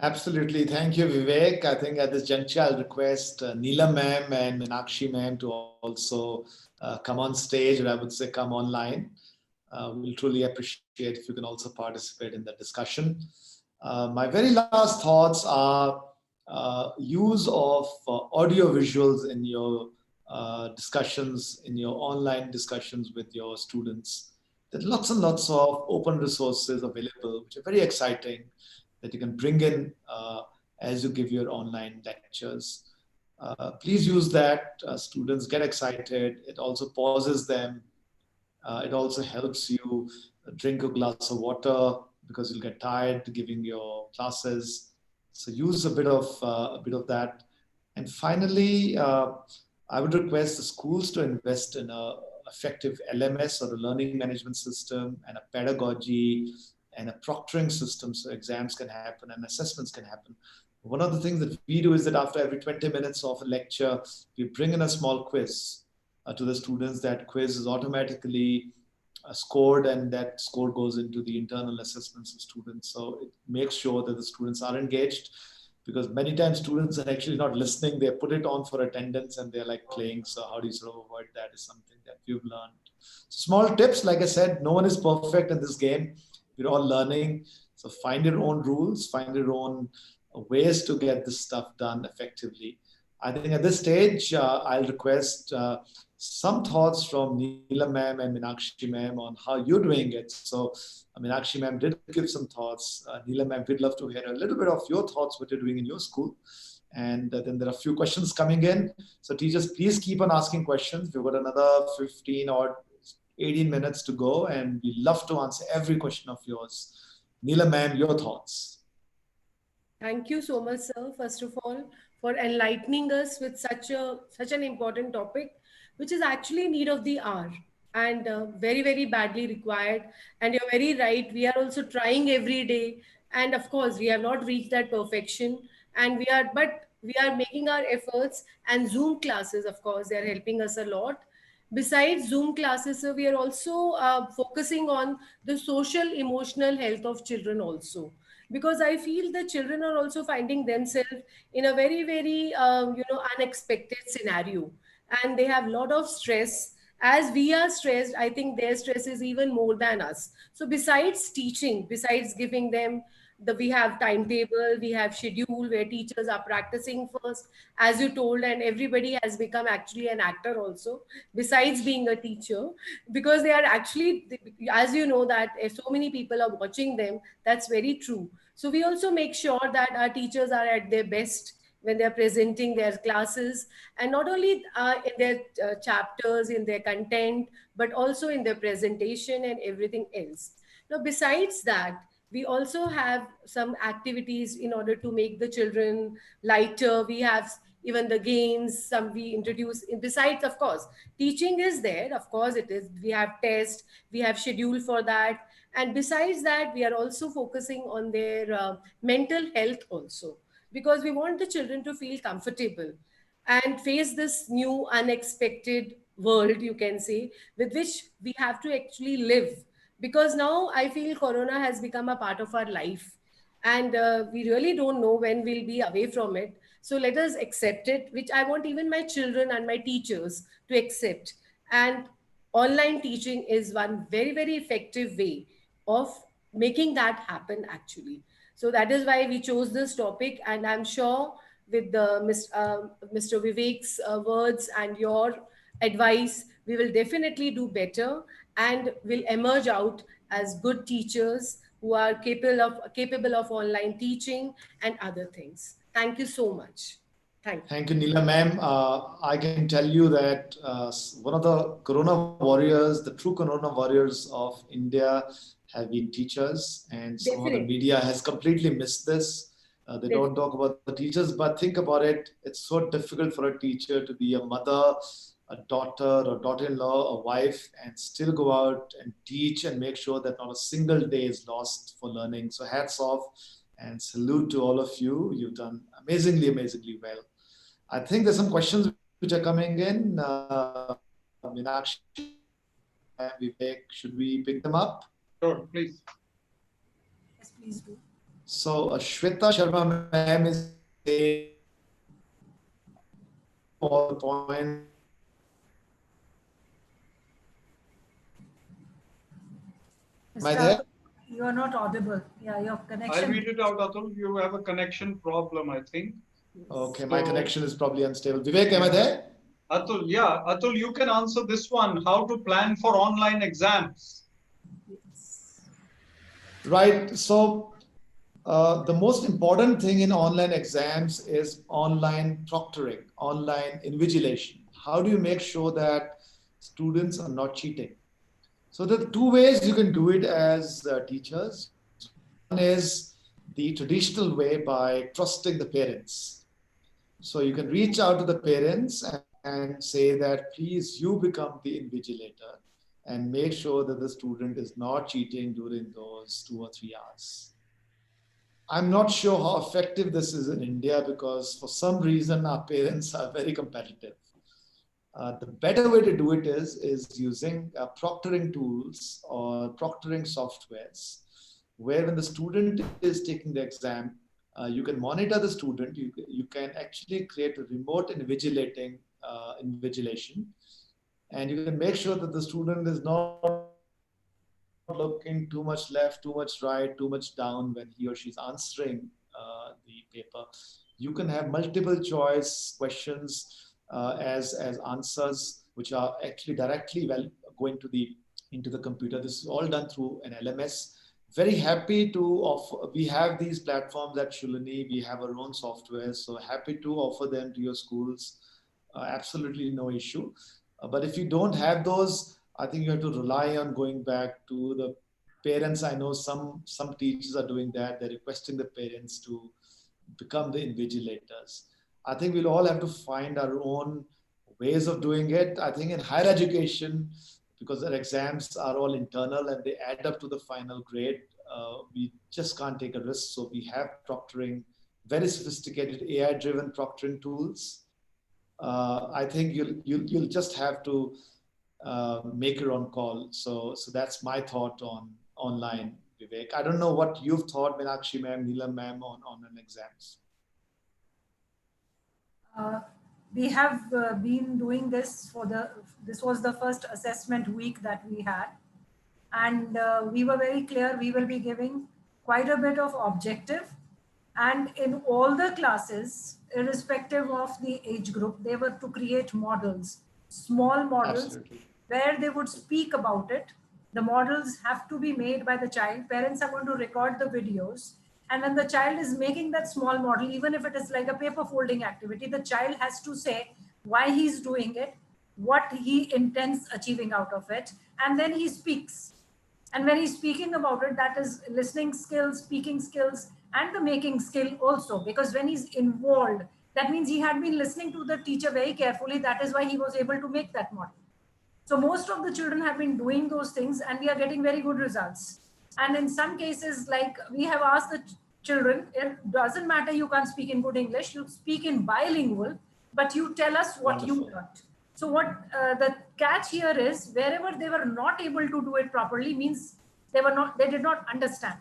Absolutely. Thank you, Vivek. I think at this juncture, I'll request Neelam ma'am and Meenakshi ma'am to also come on stage, or I would say come online. We'll truly appreciate if you can also participate in the discussion. My very last thoughts are use of audio visuals in your discussions, in your online discussions with your students. There's lots and lots of open resources available, which are very exciting, that you can bring in as you give your online lectures. Please use that. Students get excited. It also pauses them. It also helps you drink a glass of water because you'll get tired giving your classes. So use a bit of that. And finally, I would request the schools to invest in a effective LMS or a learning management system and a pedagogy and a proctoring system so exams can happen and assessments can happen. One of the things that we do is that after every 20 minutes of a lecture, we bring in a small quiz to the students. That quiz is automatically scored, and that score goes into the internal assessments of students. So it makes sure that the students are engaged, because many times students are actually not listening. They put it on for attendance and they're like playing. So how do you sort of avoid that is something that we've learned. Small tips, like I said, no one is perfect in this game. We're all learning. So find your own rules, find your own ways to get this stuff done effectively. I think at this stage, I'll request some thoughts from Neelam ma'am and Meenakshi ma'am on how you're doing it. So Meenakshi ma'am did give some thoughts. Neelam ma'am, we'd love to hear a little bit of your thoughts, what you're doing in your school. And then there are a few questions coming in. So teachers, please keep on asking questions. We've got another 15 or 18 minutes to go, and we love to answer every question of yours. Neelam ma'am, your thoughts. Thank you so much, sir, first of all, for enlightening us with such an important topic, which is actually need of the hour and very, very badly required. And you're very right. We are also trying every day. And of course, we have not reached that perfection. But we are making our efforts, and Zoom classes, of course, they are helping us a lot. Besides Zoom classes, so we are also focusing on the social emotional health of children also, because I feel the children are also finding themselves in a very, very unexpected scenario, and they have a lot of stress. As we are stressed, I think their stress is even more than us. So besides teaching, besides giving them we have timetable, we have schedule where teachers are practicing first, as you told, and everybody has become actually an actor also, besides being a teacher, because they are actually, as you know, that if so many people are watching them, that's very true. So we also make sure that our teachers are at their best when they're presenting their classes, and not only in their chapters, in their content, but also in their presentation and everything else. Now, besides that, we also have some activities in order to make the children lighter. We have even the games, some we introduce. Besides, of course, teaching is there. Of course, it is. We have tests, we have schedule for that. And besides that, we are also focusing on their mental health also, because we want the children to feel comfortable and face this new unexpected world, you can say, with which we have to actually live. Because now I feel corona has become a part of our life, and we really don't know when we'll be away from it. So let us accept it, which I want even my children and my teachers to accept. And online teaching is one very, very effective way of making that happen actually. So that is why we chose this topic, and I'm sure with the Mr. Vivek's words and your advice, we will definitely do better and will emerge out as good teachers who are capable of online teaching and other things. Thank you so much. Thank you. Thank you, Neela ma'am. I can tell you that one of the Corona warriors, the true Corona warriors of India have been teachers, and some of the Definitely. media has completely missed this. They don't talk about the teachers, but think about it. It's so difficult for a teacher to be a mother, a daughter, or daughter-in-law, a wife, and still go out and teach and make sure that not a single day is lost for learning. So hats off and salute to all of you. You've done amazingly, amazingly well. I think there's some questions which are coming in. Meenakshi and Vivek, should we pick them up? Sure, please. Yes, please do. So Shweta Sharma ma'am is saying all the point. Am I there? You are not audible. Yeah, your connection. I'll read it out, Atul. You have a connection problem, I think. Okay, my connection is probably unstable. Vivek, am I there? Atul, yeah. Atul, you can answer this one. How to plan for online exams? Right. So the most important thing in online exams is online proctoring, online invigilation. How do you make sure that students are not cheating? So there are two ways you can do it as teachers. One is the traditional way by trusting the parents. So you can reach out to the parents and say that, please, you become the invigilator and make sure that the student is not cheating during those 2 or 3 hours. I'm not sure how effective this is in India because for some reason our parents are very competitive. The better way to do it is using proctoring tools or proctoring softwares, where when the student is taking the exam, you can monitor the student. You can actually create a remote invigilation, and you can make sure that the student is not looking too much left, too much right, too much down when he or she is answering the paper. You can have multiple choice questions as answers, which are actually directly going into the computer. This is all done through an LMS. Very happy to offer. We have these platforms at Shulani. We have our own software, so happy to offer them to your schools. Absolutely no issue. But if you don't have those, I think you have to rely on going back to the parents. I know some teachers are doing that. They're requesting the parents to become the invigilators. I think we'll all have to find our own ways of doing it. I think in higher education, because their exams are all internal and they add up to the final grade, we just can't take a risk. So we have proctoring, very sophisticated AI-driven proctoring tools. I think you'll just have to make your own call. So that's my thought on online, Vivek. I don't know what you've thought, Meenakshi ma'am, Neelam ma'am, on an exams. We have been doing this this was the first assessment week that we had. And we were very clear, we will be giving quite a bit of objective. And in all the classes, irrespective of the age group, they were to create models, small models. Absolutely. Where they would speak about it. The models have to be made by the child. Parents are going to record the videos. And when the child is making that small model, even if it is like a paper folding activity, the child has to say why he's doing it, what he intends achieving out of it, and then he speaks. And when he's speaking about it, that is listening skills, speaking skills, and the making skill also, because when he's involved, That means he had been listening to the teacher very carefully. That is why he was able to make that model. So most of the children have been doing those things and we are getting very good results. And in some cases, like we have asked the children, it doesn't matter you can't speak in good English, you speak in bilingual, but you tell us what you Wonderful. learned. So what the catch here is, wherever they were not able to do it properly means they did not understand.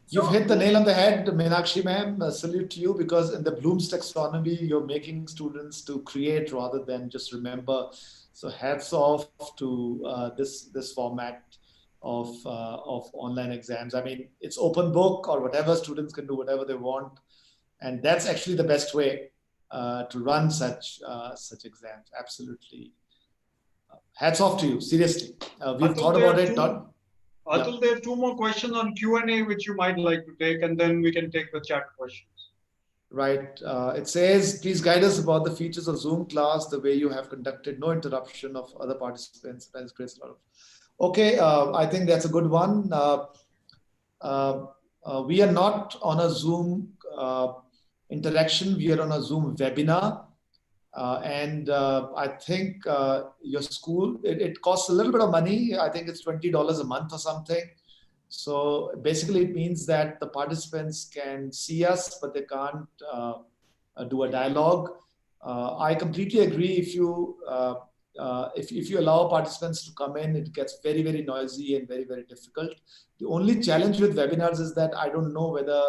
You've So, hit the nail on the head, Meenakshi ma'am. Salute to you, because in the Bloom's taxonomy, you're making students to create rather than just remember. So hats off to this format of online exams. I mean, it's open book or whatever. Students can do whatever they want, and that's actually the best way to run such exams. Absolutely. Hats off to you. Seriously, we've thought about it. Atul, there are two more questions on Q&A which you might like to take, and then we can take the chat questions. Right. It says, please guide us about the features of Zoom class, the way you have conducted, no interruption of other participants. That creates a lot of. Okay, I think that's a good one. We are not on a Zoom interaction. We are on a Zoom webinar. I think your school, it costs a little bit of money. I think it's $20 a month or something. So basically it means that the participants can see us, but they can't do a dialogue. I completely agree. If you allow participants to come in, it gets very, very noisy and very, very difficult. The only challenge with webinars is that I don't know whether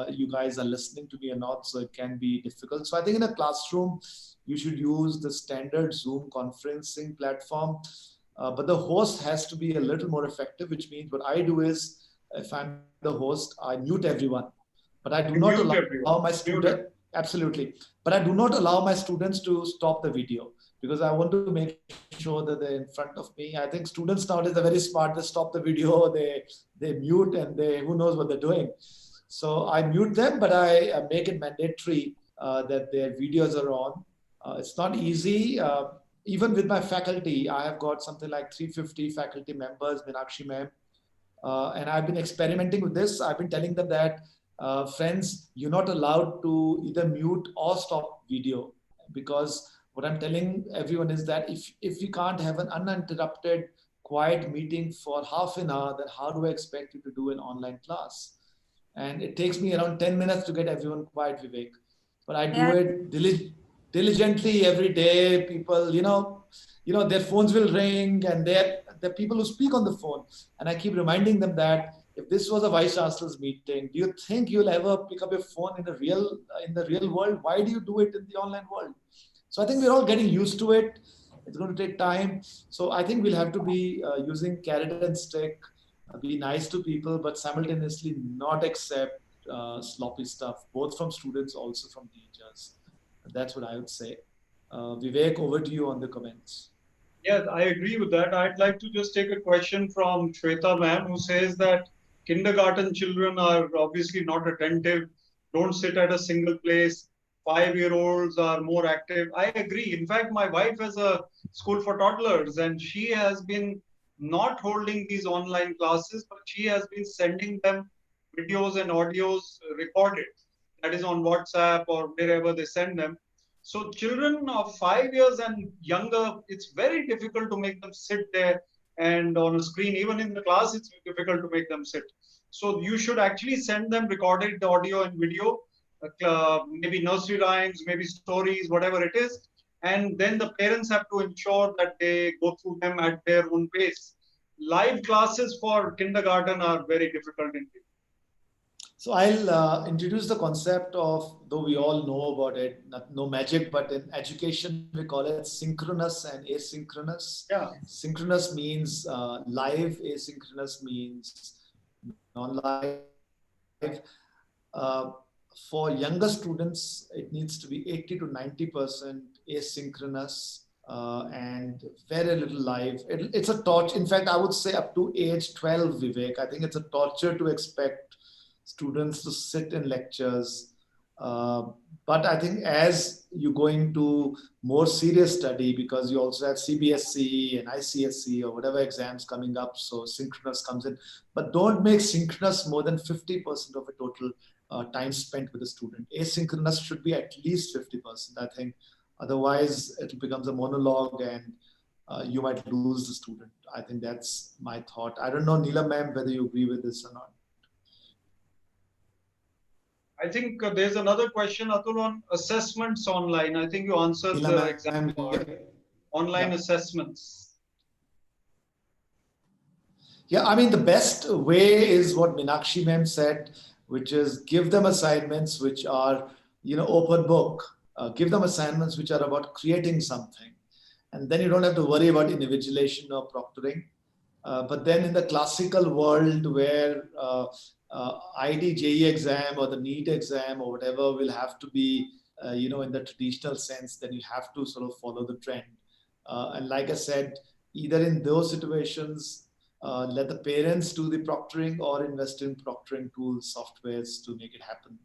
you guys are listening to me or not, so it can be difficult. So I think in a classroom, you should use the standard Zoom conferencing platform. But the host has to be a little more effective, which means what I do is, if I'm the host, I mute everyone. But I do not allow my students, absolutely. But I do not allow my students to stop the video because I want to make sure that they're in front of me. I think students nowadays are very smart. They stop the video, they mute, and who knows what they're doing. So I mute them, but I make it mandatory that their videos are on. It's not easy. Even with my faculty, I have got something like 350 faculty members, Meenakshi ma'am. And I've been experimenting with this. I've been telling them that, friends, you're not allowed to either mute or stop video, because what I'm telling everyone is that if you can't have an uninterrupted, quiet meeting for half an hour, then how do I expect you to do an online class? And it takes me around 10 minutes to get everyone quiet, Vivek. But I do it diligently every day. People, their phones will ring, and they're people who speak on the phone. And I keep reminding them that if this was a vice chancellor's meeting, do you think you'll ever pick up your phone in the real world? Why do you do it in the online world? So I think we're all getting used to it. It's going to take time. So I think we'll have to be using carrot and stick, be nice to people, but simultaneously not accept sloppy stuff, both from students, also from teachers. That's what I would say. Vivek, over to you on the comments. Yeah, I agree with that. I'd like to just take a question from Shweta ma'am, who says that kindergarten children are obviously not attentive, don't sit at a single place. 5-year-olds are more active. I agree. In fact, my wife has a school for toddlers, and she has been not holding these online classes, but she has been sending them videos and audios recorded. That is on WhatsApp or wherever they send them. So children of 5 years and younger, it's very difficult to make them sit there and on a screen. Even in the class, it's difficult to make them sit. So you should actually send them recorded audio and video, maybe nursery rhymes, maybe stories, whatever it is. And then the parents have to ensure that they go through them at their own pace. Live classes for kindergarten are very difficult indeed. So I'll introduce the concept of, though we all know about it, no magic, but in education, we call it synchronous and asynchronous. Yeah. Synchronous means live, asynchronous means non-live. For younger students, it needs to be 80 to 90% asynchronous and very little live. It's a torture. In fact, I would say up to age 12, Vivek, I think it's a torture to expect students to sit in lectures. But I think as you go into more serious study, because you also have CBSE and ICSE or whatever exams coming up, so synchronous comes in. But don't make synchronous more than 50% of a total time spent with the student. Asynchronous should be at least 50%, I think. Otherwise, it becomes a monologue and you might lose the student. I think that's my thought. I don't know, Neelam ma'am, whether you agree with this or not. I think there's another question, Atul, on assessments online. I think you answered Neelam the exam part. Online assessments. Yeah, I mean, the best way is what Meenakshi ma'am said, which is give them assignments which are, open book. Give them assignments which are about creating something. And then you don't have to worry about individualization or proctoring. But then in the classical world where IT JEE exam or the NEET exam or whatever will have to be, in the traditional sense, then you have to sort of follow the trend. And like I said, either in those situations, let the parents do the proctoring or invest in proctoring tools, softwares to make it happen.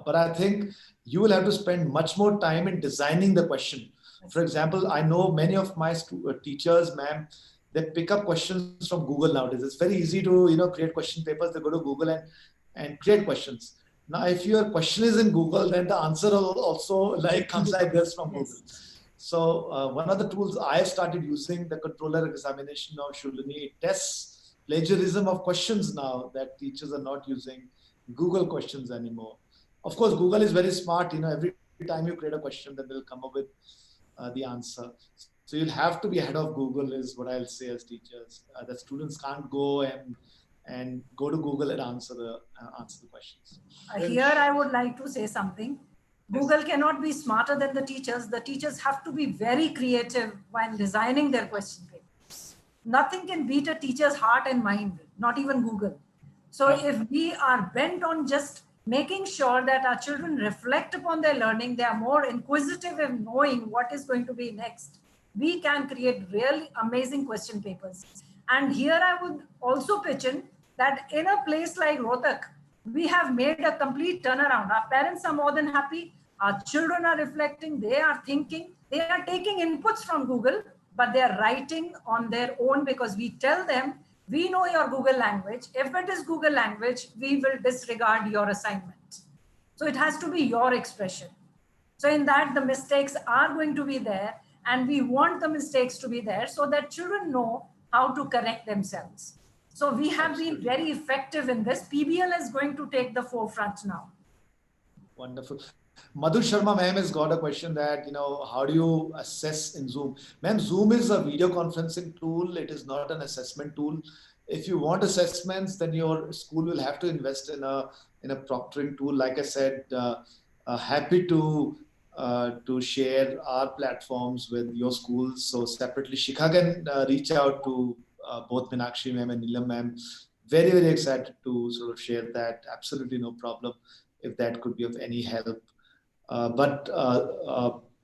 But I think you will have to spend much more time in designing the question. For example, I know many of my teachers, ma'am, they pick up questions from Google nowadays. It's very easy to, create question papers. They go to Google and create questions. Now, if your question is in Google, then the answer also comes like this from Google. So one of the tools I started using, the controller examination of Shulini, tests plagiarism of questions now that teachers are not using Google questions anymore. Of course, Google is very smart. Every time you create a question, then they'll come up with the answer. So you'll have to be ahead of Google is what I'll say as teachers. That students can't go and go to Google and answer the questions. Here I would like to say something. Google cannot be smarter than the teachers. The teachers have to be very creative when designing their question papers. Nothing can beat a teacher's heart and mind, not even Google. So if we are bent on just making sure that our children reflect upon their learning, they are more inquisitive in knowing what is going to be next, we can create really amazing question papers. And here I would also pitch in that in a place like Rohtak, we have made a complete turnaround. Our parents are more than happy. Our children are reflecting, they are thinking, they are taking inputs from Google, but they are writing on their own because we tell them, we know your Google language. If it is Google language, we will disregard your assignment. So it has to be your expression. So in that, the mistakes are going to be there, and we want the mistakes to be there so that children know how to correct themselves. So we have been very effective in this. PBL is going to take the forefront now. Wonderful. Madhu Sharma ma'am has got a question that, how do you assess in Zoom? Ma'am, Zoom is a video conferencing tool. It is not an assessment tool. If you want assessments, then your school will have to invest in a proctoring tool. Like I said, happy to share our platforms with your schools. So separately, Shikha can reach out to both Meenakshi ma'am and Neelam ma'am. Very, very excited to sort of share that. Absolutely no problem if that could be of any help. But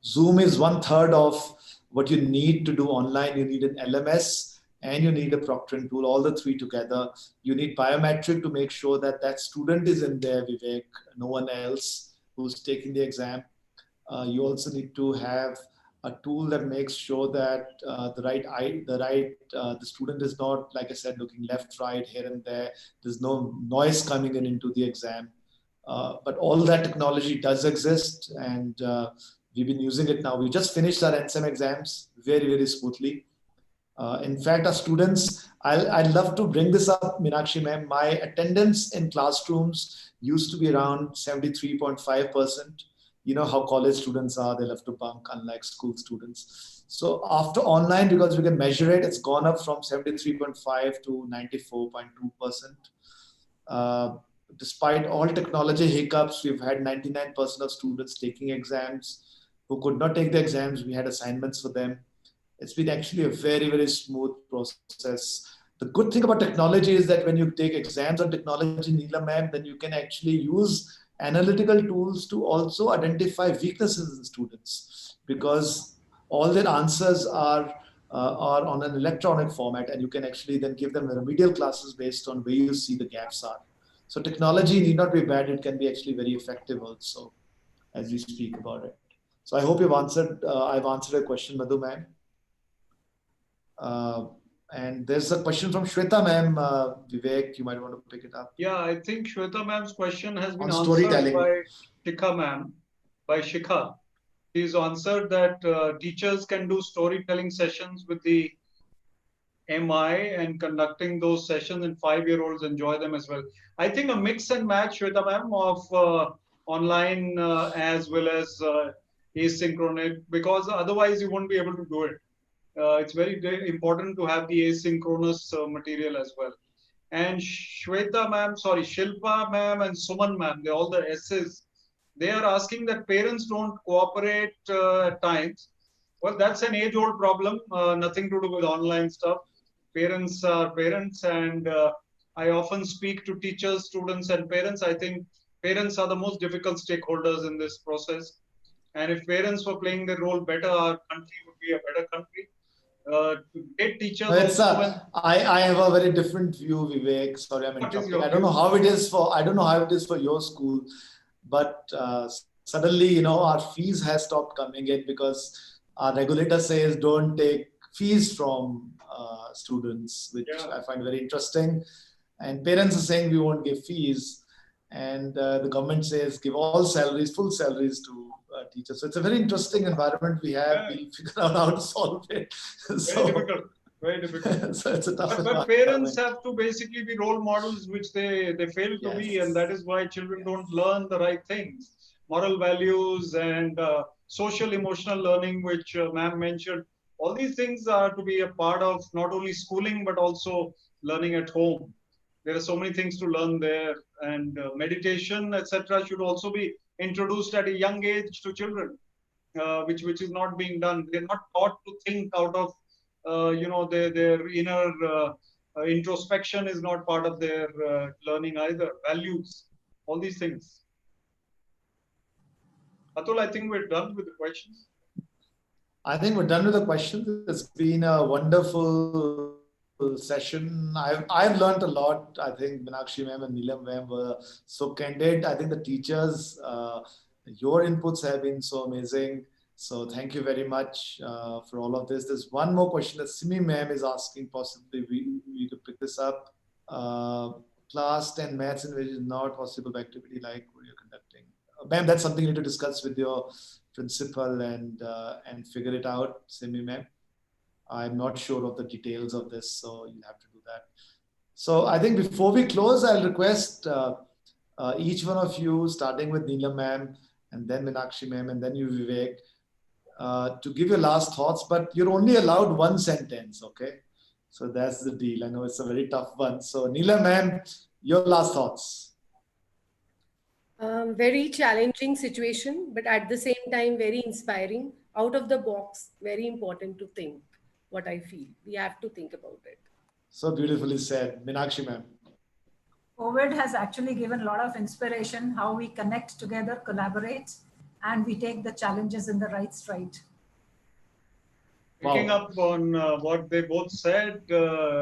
Zoom is 1/3 of what you need to do online. You need an LMS and you need a proctoring tool, all the three together. You need biometric to make sure that that student is in there, Vivek, no one else who's taking the exam. You also need to have a tool that makes sure that the student is not, like I said, looking left, right, here and there. There's no noise coming into the exam. But all that technology does exist, and we've been using it now. We just finished our NSEM exams very, very smoothly. In fact, our students, I'd love to bring this up, Meenakshi ma'am. My attendance in classrooms used to be around 73.5%. You know how college students are, they love to bunk, unlike school students. So after online, because we can measure it, it's gone up from 73.5 to 94.2%. Despite all technology hiccups, we've had 99% of students taking exams. Who could not take the exams, we had assignments for them. It's been actually a very, very smooth process. The good thing about technology is that when you take exams on technology, Neelam ma'am, then you can actually use analytical tools to also identify weaknesses in students, because all their answers are on an electronic format, and you can actually then give them remedial classes based on where you see the gaps are. So technology need not be bad. It can be actually very effective also as we speak about it. So I hope I've answered a question, Madhu ma'am. And there's a question from Shweta ma'am. Vivek, you might want to pick it up. Yeah, I think Shweta ma'am's question has been On answered storytelling. by Shikha ma'am, by Shikha. She's answered that teachers can do storytelling sessions with the MI and conducting those sessions, and 5-year-olds enjoy them as well. I think a mix and match, Shweta ma'am, of online as well as asynchronous, because otherwise you won't be able to do it. It's very important to have the asynchronous material as well. And Shweta ma'am, sorry, Shilpa ma'am and Suman ma'am, they all the S's. They are asking that parents don't cooperate at times. Well, that's an age-old problem, nothing to do with online stuff. Parents are parents, and I often speak to teachers, students, and parents. I think parents are the most difficult stakeholders in this process. And if parents were playing their role better, our country would be a better country. Great teachers. I have a very different view, Vivek. Sorry, I'm interrupting. I don't know how it is for your school, but suddenly, you know, our fees has stopped coming in because our regulator says don't take fees from students, which I find very interesting. And parents are saying we won't give fees, and the government says give all salaries, full salaries to teachers. So it's a very interesting environment we have. We'll figure out how to solve it. Very difficult. Very difficult. So it's a tough but parents have to basically be role models, which they fail to be, and that is why children don't learn the right things. Moral values and social emotional learning, which ma'am mentioned. All these things are to be a part of not only schooling, but also learning at home. There are so many things to learn there, and meditation, etc., should also be introduced at a young age to children, which is not being done. They're not taught to think out of, their inner introspection is not part of their learning either. Values, all these things. Atul, I think we're done with the questions. I think we're done with the questions. It's been a wonderful session. I've learned a lot. I think Meenakshi ma'am and Neelam ma'am were so candid. I think the teachers, your inputs have been so amazing. So thank you very much for all of this. There's one more question that Simi ma'am is asking. Possibly we could pick this up. Class 10 maths in which is not possible activity like what you're conducting. Ma'am, that's something you need to discuss with your principal and figure it out, Simi ma'am. I'm not sure of the details of this, so you'll have to do that. So I think before we close, I'll request each one of you, starting with Neelam ma'am, and then Meenakshi ma'am, and then you, Vivek, to give your last thoughts, but you're only allowed one sentence, okay? So that's the deal. I know it's a very tough one. So Neelam ma'am, your last thoughts. Very challenging situation, but at the same time, very inspiring. Out of the box, very important to think what I feel. We have to think about it. So beautifully said. Meenakshi ma'am. COVID has actually given a lot of inspiration, how we connect together, collaborate, and we take the challenges in the right stride. Picking up on what they both said,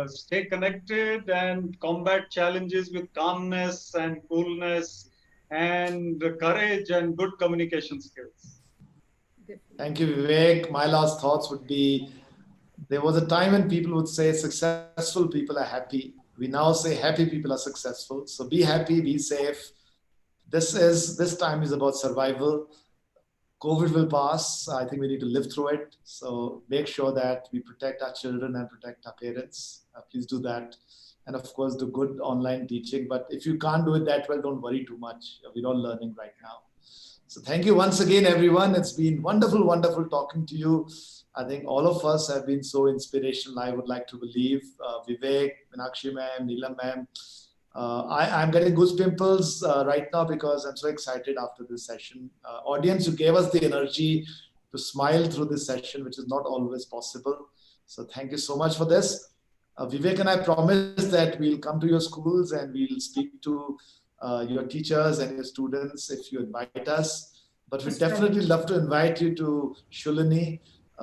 stay connected and combat challenges with calmness and coolness and courage and good communication skills. Thank you, Vivek. My last thoughts would be, there was a time when people would say successful people are happy. We now say happy people are successful. So be happy, be safe. This time is about survival. COVID will pass. I think we need to live through it. So make sure that we protect our children and protect our parents. Please do that. And of course, do good online teaching. But if you can't do it that well, don't worry too much. We're all learning right now. So thank you once again, everyone. It's been wonderful, wonderful talking to you. I think all of us have been so inspirational. I would like to believe Vivek, Meenakshi ma'am, Neelam ma'am. I'm getting goose pimples right now because I'm so excited after this session. Audience, you gave us the energy to smile through this session, which is not always possible. So thank you so much for this. Vivek and I promise that we'll come to your schools and we'll speak to your teachers and your students if you invite us. But we'd definitely love to invite you to Shulini.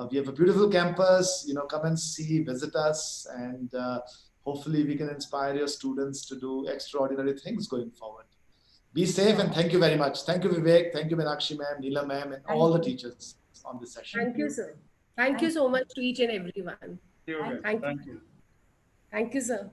We have a beautiful campus, come and see, visit us, and hopefully we can inspire your students to do extraordinary things going forward. Be safe and thank you very much. Thank you, Vivek. Thank you, Meenakshi ma'am, Neelam ma'am, and all the teachers on this session. Thank you, sir. Thank you so much to each and everyone. Thank you. Thank you. Thank you, sir.